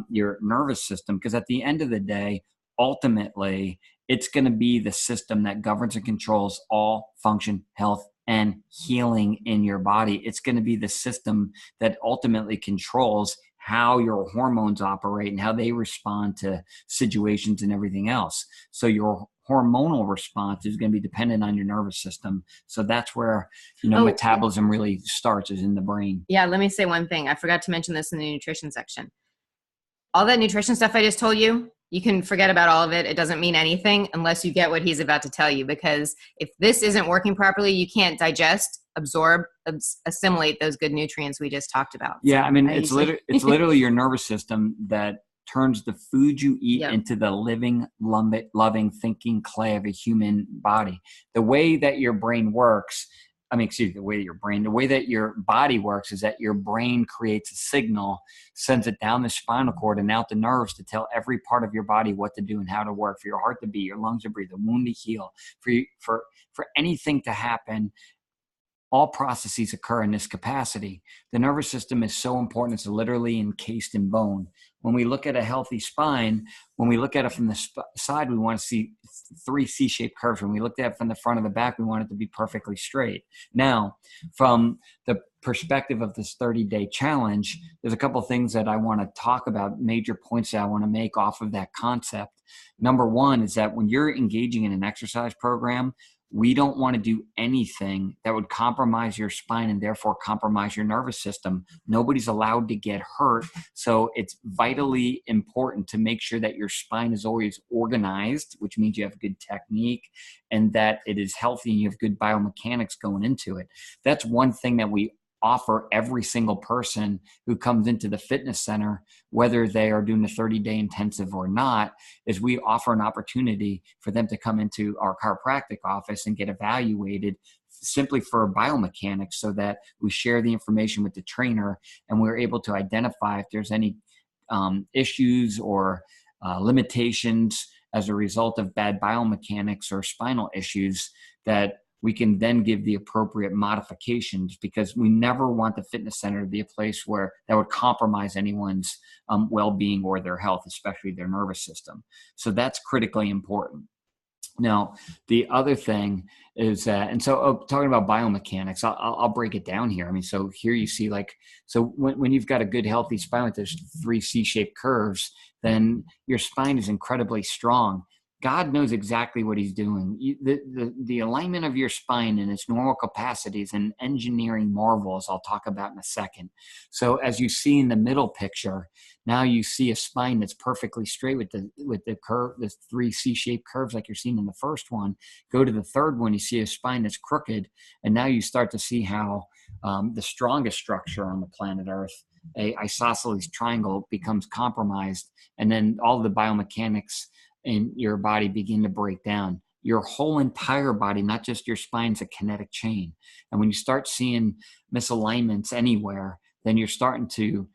your nervous system. Because at the end of the day, ultimately, it's going to be the system that governs and controls all function, health, and healing in your body. It's going to be the system that ultimately controls how your hormones operate and how they respond to situations and everything else. So your hormonal response is going to be dependent on your nervous system. So that's where, metabolism really starts, is in the brain. Yeah, let me say one thing. I forgot to mention this in the nutrition section. All that nutrition stuff I just told you, you can forget about all of it. It doesn't mean anything unless you get what he's about to tell you, because if this isn't working properly, you can't digest, absorb, assimilate those good nutrients we just talked about. Yeah, I mean, it's literally your nervous system that turns the food you eat into the living, loving, thinking clay of a human body. The way that your brain works, the way that your body works is that your brain creates a signal, sends it down the spinal cord and out the nerves to tell every part of your body what to do and how to work, for your heart to beat, your lungs to breathe, the wound to heal, for anything to happen. All processes occur in this capacity. The nervous system is so important. It's literally encased in bone. When we look at a healthy spine, when we look at it from the side, we want to see 3 C-shaped curves. When we look at it from the front of the back, we want it to be perfectly straight. Now, from the perspective of this 30-day challenge, there's a couple of things that I want to talk about, major points that I want to make off of that concept. Number one is that when you're engaging in an exercise program, we don't want to do anything that would compromise your spine and therefore compromise your nervous system. Nobody's allowed to get hurt. So it's vitally important to make sure that your spine is always organized, which means you have good technique and that it is healthy and you have good biomechanics going into it. That's one thing that we offer every single person who comes into the fitness center, whether they are doing the 30-day intensive or not, is we offer an opportunity for them to come into our chiropractic office and get evaluated simply for biomechanics, so that we share the information with the trainer and we're able to identify if there's any issues or limitations as a result of bad biomechanics or spinal issues, that we can then give the appropriate modifications, because we never want the fitness center to be a place where that would compromise anyone's well-being or their health, especially their nervous system. So that's critically important. Now, the other thing is that, and so talking about biomechanics, I'll break it down here. I mean, so here you see so when you've got a good, healthy spine with those 3 C-shaped curves, then your spine is incredibly strong. God knows exactly what he's doing. The alignment of your spine and its normal capacities and engineering marvels I'll talk about in a second. So as you see in the middle picture, now you see a spine that's perfectly straight with the curve, the 3 C-shaped curves like you're seeing in the first one. Go to the third one, you see a spine that's crooked, and now you start to see how the strongest structure on the planet Earth, a isosceles triangle, becomes compromised, and then all the biomechanics in your body begin to break down. Your whole entire body, not just your spine, is a kinetic chain. And when you start seeing misalignments anywhere, then you're starting to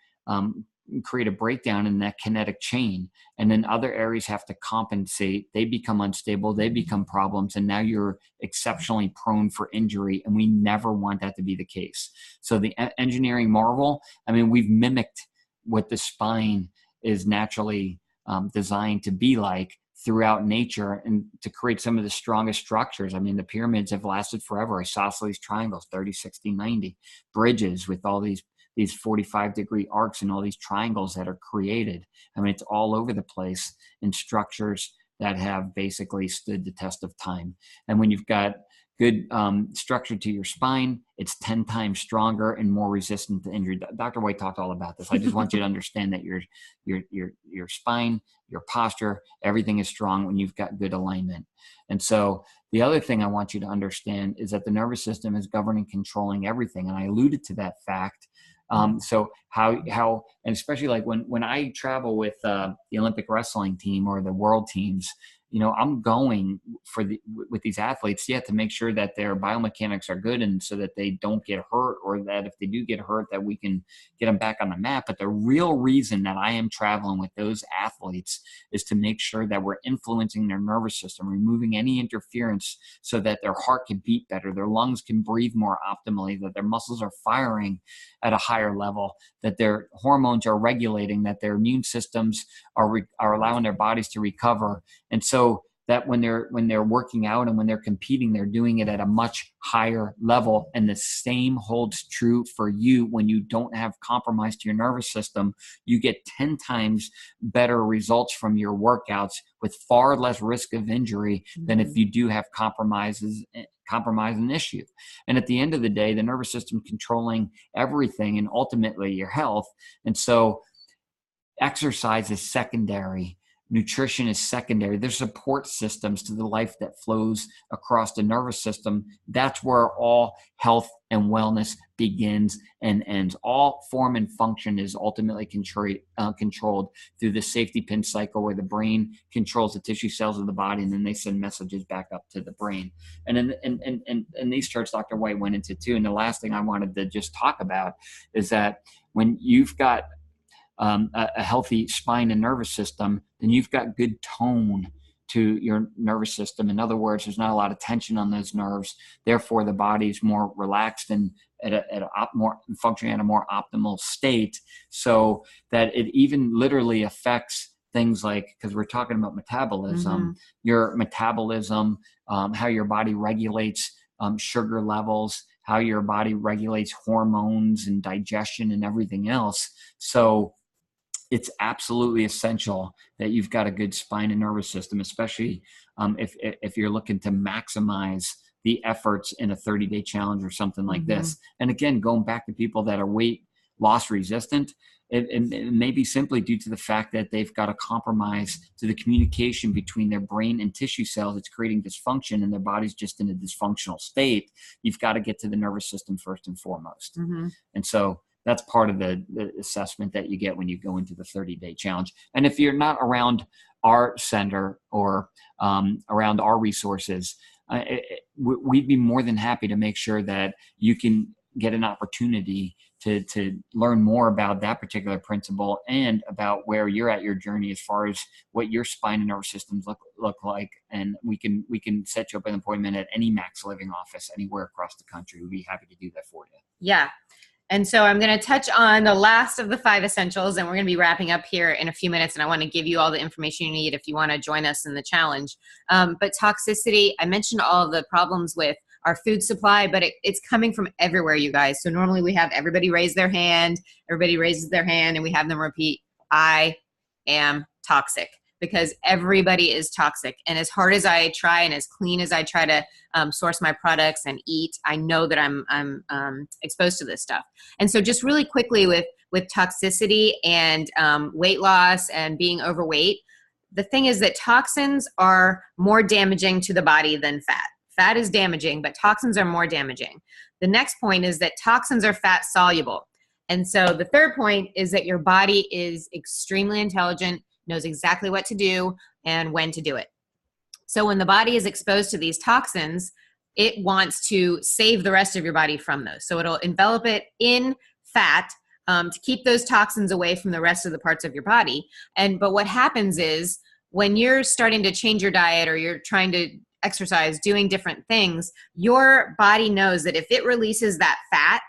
create a breakdown in that kinetic chain. And then other areas have to compensate. They become unstable. They become problems. And now you're exceptionally prone for injury. And we never want that to be the case. So the engineering marvel, I mean, we've mimicked what the spine is naturally designed to be like throughout nature, and to create some of the strongest structures. I mean, the pyramids have lasted forever. Isosceles triangles, 30, 60, 90. Bridges with all these 45-degree arcs and all these triangles that are created. I mean, it's all over the place in structures that have basically stood the test of time. And when you've got good structure to your spine, it's 10 times stronger and more resistant to injury. Dr. White talked all about this. I just want you to understand that your spine, your posture, everything is strong when you've got good alignment. And so the other thing I want you to understand is that the nervous system is governing, controlling everything. And I alluded to that fact. So how, and especially like when I travel with the Olympic wrestling team or the world teams, you know, I'm going with these athletes, to make sure that their biomechanics are good, and so that they don't get hurt, or that if they do get hurt, that we can get them back on the map. But the real reason that I am traveling with those athletes is to make sure that we're influencing their nervous system, removing any interference, so that their heart can beat better, their lungs can breathe more optimally, that their muscles are firing at a higher level, that their hormones are regulating, that their immune systems are allowing their bodies to recover. And so that when they're working out and when they're competing, they're doing it at a much higher level. And the same holds true for you. When you don't have compromise to your nervous system, you get 10 times better results from your workouts with far less risk of injury than if you do have compromise an issue. And at the end of the day, the nervous system controlling everything and ultimately your health. And so exercise is secondary. Nutrition is secondary. There's support systems to the life that flows across the nervous system. That's where all health and wellness begins and ends. All form and function is ultimately controlled through the safety pin cycle, where the brain controls the tissue cells of the body, and then they send messages back up to the brain. And these charts Dr. White went into too. And the last thing I wanted to just talk about is that when you've got a healthy spine and nervous system, then you've got good tone to your nervous system. In other words, there's not a lot of tension on those nerves. Therefore, the body is more relaxed and more functioning at a more optimal state, so that it even literally affects things like, because we're talking about metabolism, your metabolism, how your body regulates sugar levels, how your body regulates hormones and digestion and everything else. So it's absolutely essential that you've got a good spine and nervous system, especially if you're looking to maximize the efforts in a 30-day challenge or something like this. And again, going back to people that are weight loss resistant, it may be simply due to the fact that they've got a compromise to the communication between their brain and tissue cells. It's creating dysfunction, and their body's just in a dysfunctional state. You've got to get to the nervous system first and foremost. And so that's part of the assessment that you get when you go into the 30-day challenge. And if you're not around our center or around our resources, we'd be more than happy to make sure that you can get an opportunity to learn more about that particular principle and about where you're at your journey as far as what your spine and nervous systems look like. And we can set you up an appointment at any Max Living office anywhere across the country. We'd be happy to do that for you. Yeah. And so I'm going to touch on the last of the 5 essentials, and we're going to be wrapping up here in a few minutes. And I want to give you all the information you need if you want to join us in the challenge. But toxicity, I mentioned all of the problems with our food supply, but it's coming from everywhere, you guys. So normally we have everybody raise their hand, everybody raises their hand, and we have them repeat, I am toxic. because everybody is toxic. And as hard as I try and as clean as I try to source my products and eat, I know that I'm exposed to this stuff. And so just really quickly with toxicity and weight loss and being overweight, the thing is that toxins are more damaging to the body than fat. Fat is damaging, but toxins are more damaging. The next point is that toxins are fat soluble. And so the third point is that your body is extremely intelligent, knows exactly what to do and when to do it. So when the body is exposed to these toxins, it wants to save the rest of your body from those. So it'll envelop it in fat to keep those toxins away from the rest of the parts of your body. But what happens is when you're starting to change your diet or you're trying to exercise, doing different things, your body knows that if it releases that fat,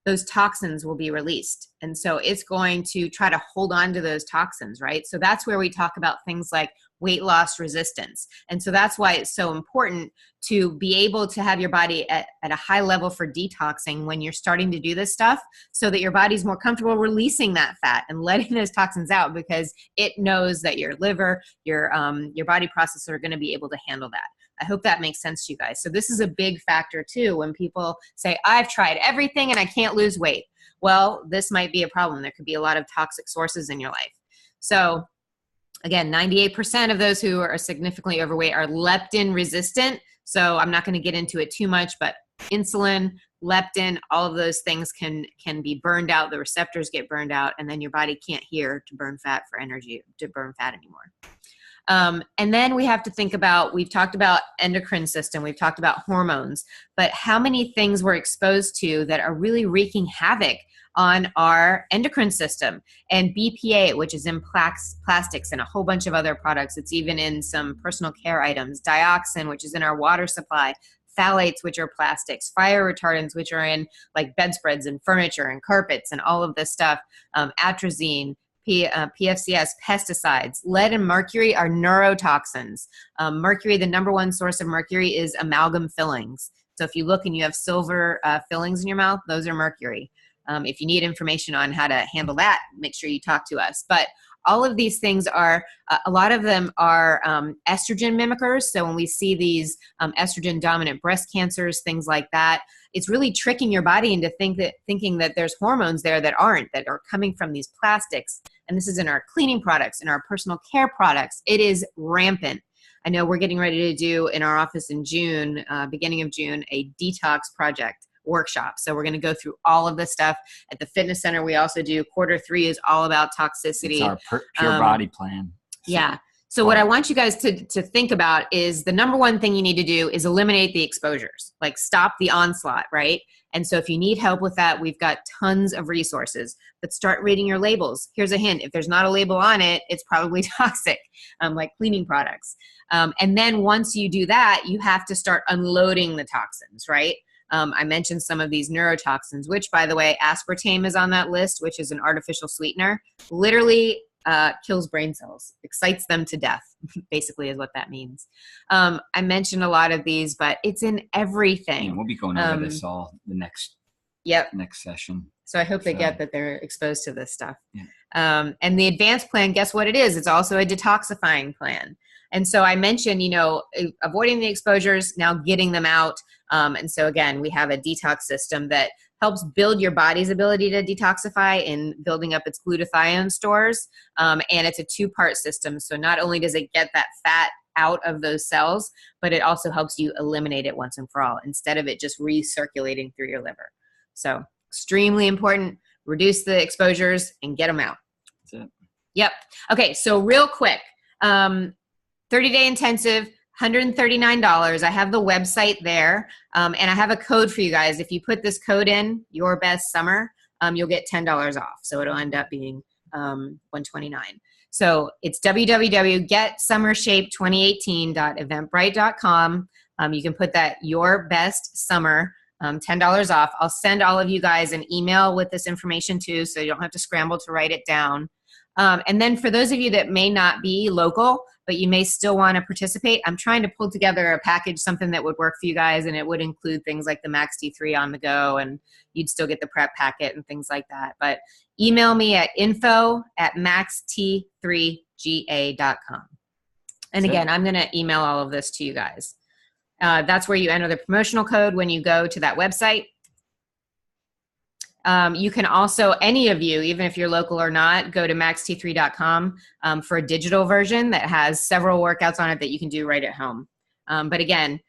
those toxins will be released. And so it's going to try to hold on to those toxins, right? So that's where we talk about things like weight loss resistance. And so that's why it's so important to be able to have your body at a high level for detoxing when you're starting to do this stuff, so that your body's more comfortable releasing that fat and letting those toxins out, because it knows that your liver, your body processes are going to be able to handle that. I hope that makes sense to you guys. So this is a big factor too when people say, I've tried everything and I can't lose weight. Well, this might be a problem. There could be a lot of toxic sources in your life. So again, 98% of those who are significantly overweight are leptin resistant. So I'm not going to get into it too much, but insulin, leptin, all of those things can be burned out. The receptors get burned out, and then your body can't hear to burn fat for energy, to burn fat anymore. And then we have to think about, we've talked about endocrine system, we've talked about hormones, but how many things we're exposed to that are really wreaking havoc on our endocrine system. And BPA, which is in plastics and a whole bunch of other products. It's even in some personal care items. Dioxin, which is in our water supply. Phthalates, which are plastics. Fire retardants, which are in like bedspreads and furniture and carpets and all of this stuff. Atrazine, PFCS, pesticides. Lead and mercury are neurotoxins. Mercury, the number one source of mercury is amalgam fillings. So if you look and you have silver fillings in your mouth, those are mercury. If you need information on how to handle that, make sure you talk to us. But all of these things are, a lot of them are estrogen mimickers. So when we see these estrogen dominant breast cancers, things like that, it's really tricking your body into thinking that there's hormones there that aren't, that are coming from these plastics. And this is in our cleaning products, in our personal care products. It is rampant. I know we're getting ready to do in our office in June, beginning of June, a detox project workshop. So we're going to go through all of this stuff at the fitness center. We also do Q3 is all about toxicity. It's our pure body plan. Yeah. So what I want you guys to think about is the number one thing you need to do is eliminate the exposures, like stop the onslaught, right? And so if you need help with that, we've got tons of resources, but start reading your labels. Here's a hint. If there's not a label on it, it's probably toxic, like cleaning products. And then once you do that, you have to start unloading the toxins, right? I mentioned some of these neurotoxins, which, by the way, aspartame is on that list, which is an artificial sweetener. Literally kills brain cells, excites them to death, basically is what that means. I mentioned a lot of these, but it's in everything. Yeah, we'll be going over this all the next session. So I hope they get that they're exposed to this stuff. Yeah. And the advanced plan, guess what it is? It's also a detoxifying plan. And so I mentioned, avoiding the exposures, now getting them out. And so again, we have a detox system that helps build your body's ability to detoxify in building up its glutathione stores. And it's a two-part system. So not only does it get that fat out of those cells, but it also helps you eliminate it once and for all, instead of it just recirculating through your liver. So extremely important. Reduce the exposures and get them out. That's it. Yep. Okay. So real quick, 30-day intensive, $139. I have the website there, and I have a code for you guys. If you put this code in, your best summer, you'll get $10 off. So it'll end up being $129. So it's www.getsummershape2018.eventbrite.com. You can put that your best summer, $10 off. I'll send all of you guys an email with this information too, so you don't have to scramble to write it down. And then for those of you that may not be local, but you may still want to participate, I'm trying to pull together a package, something that would work for you guys, and it would include things like the Max T3 on the go, and you'd still get the prep packet and things like that. But email me at info@maxt3ga.com. And again, I'm going to email all of this to you guys. That's where you enter the promotional code when you go to that website. You can also, any of you, even if you're local or not, go to maxt3.com for a digital version that has several workouts on it that you can do right at home. But again,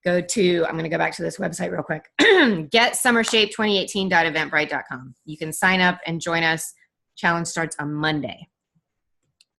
I'm going to go back to this website real quick. GetSummerShape2018.eventbrite.com. You can sign up and join us. Challenge starts on Monday.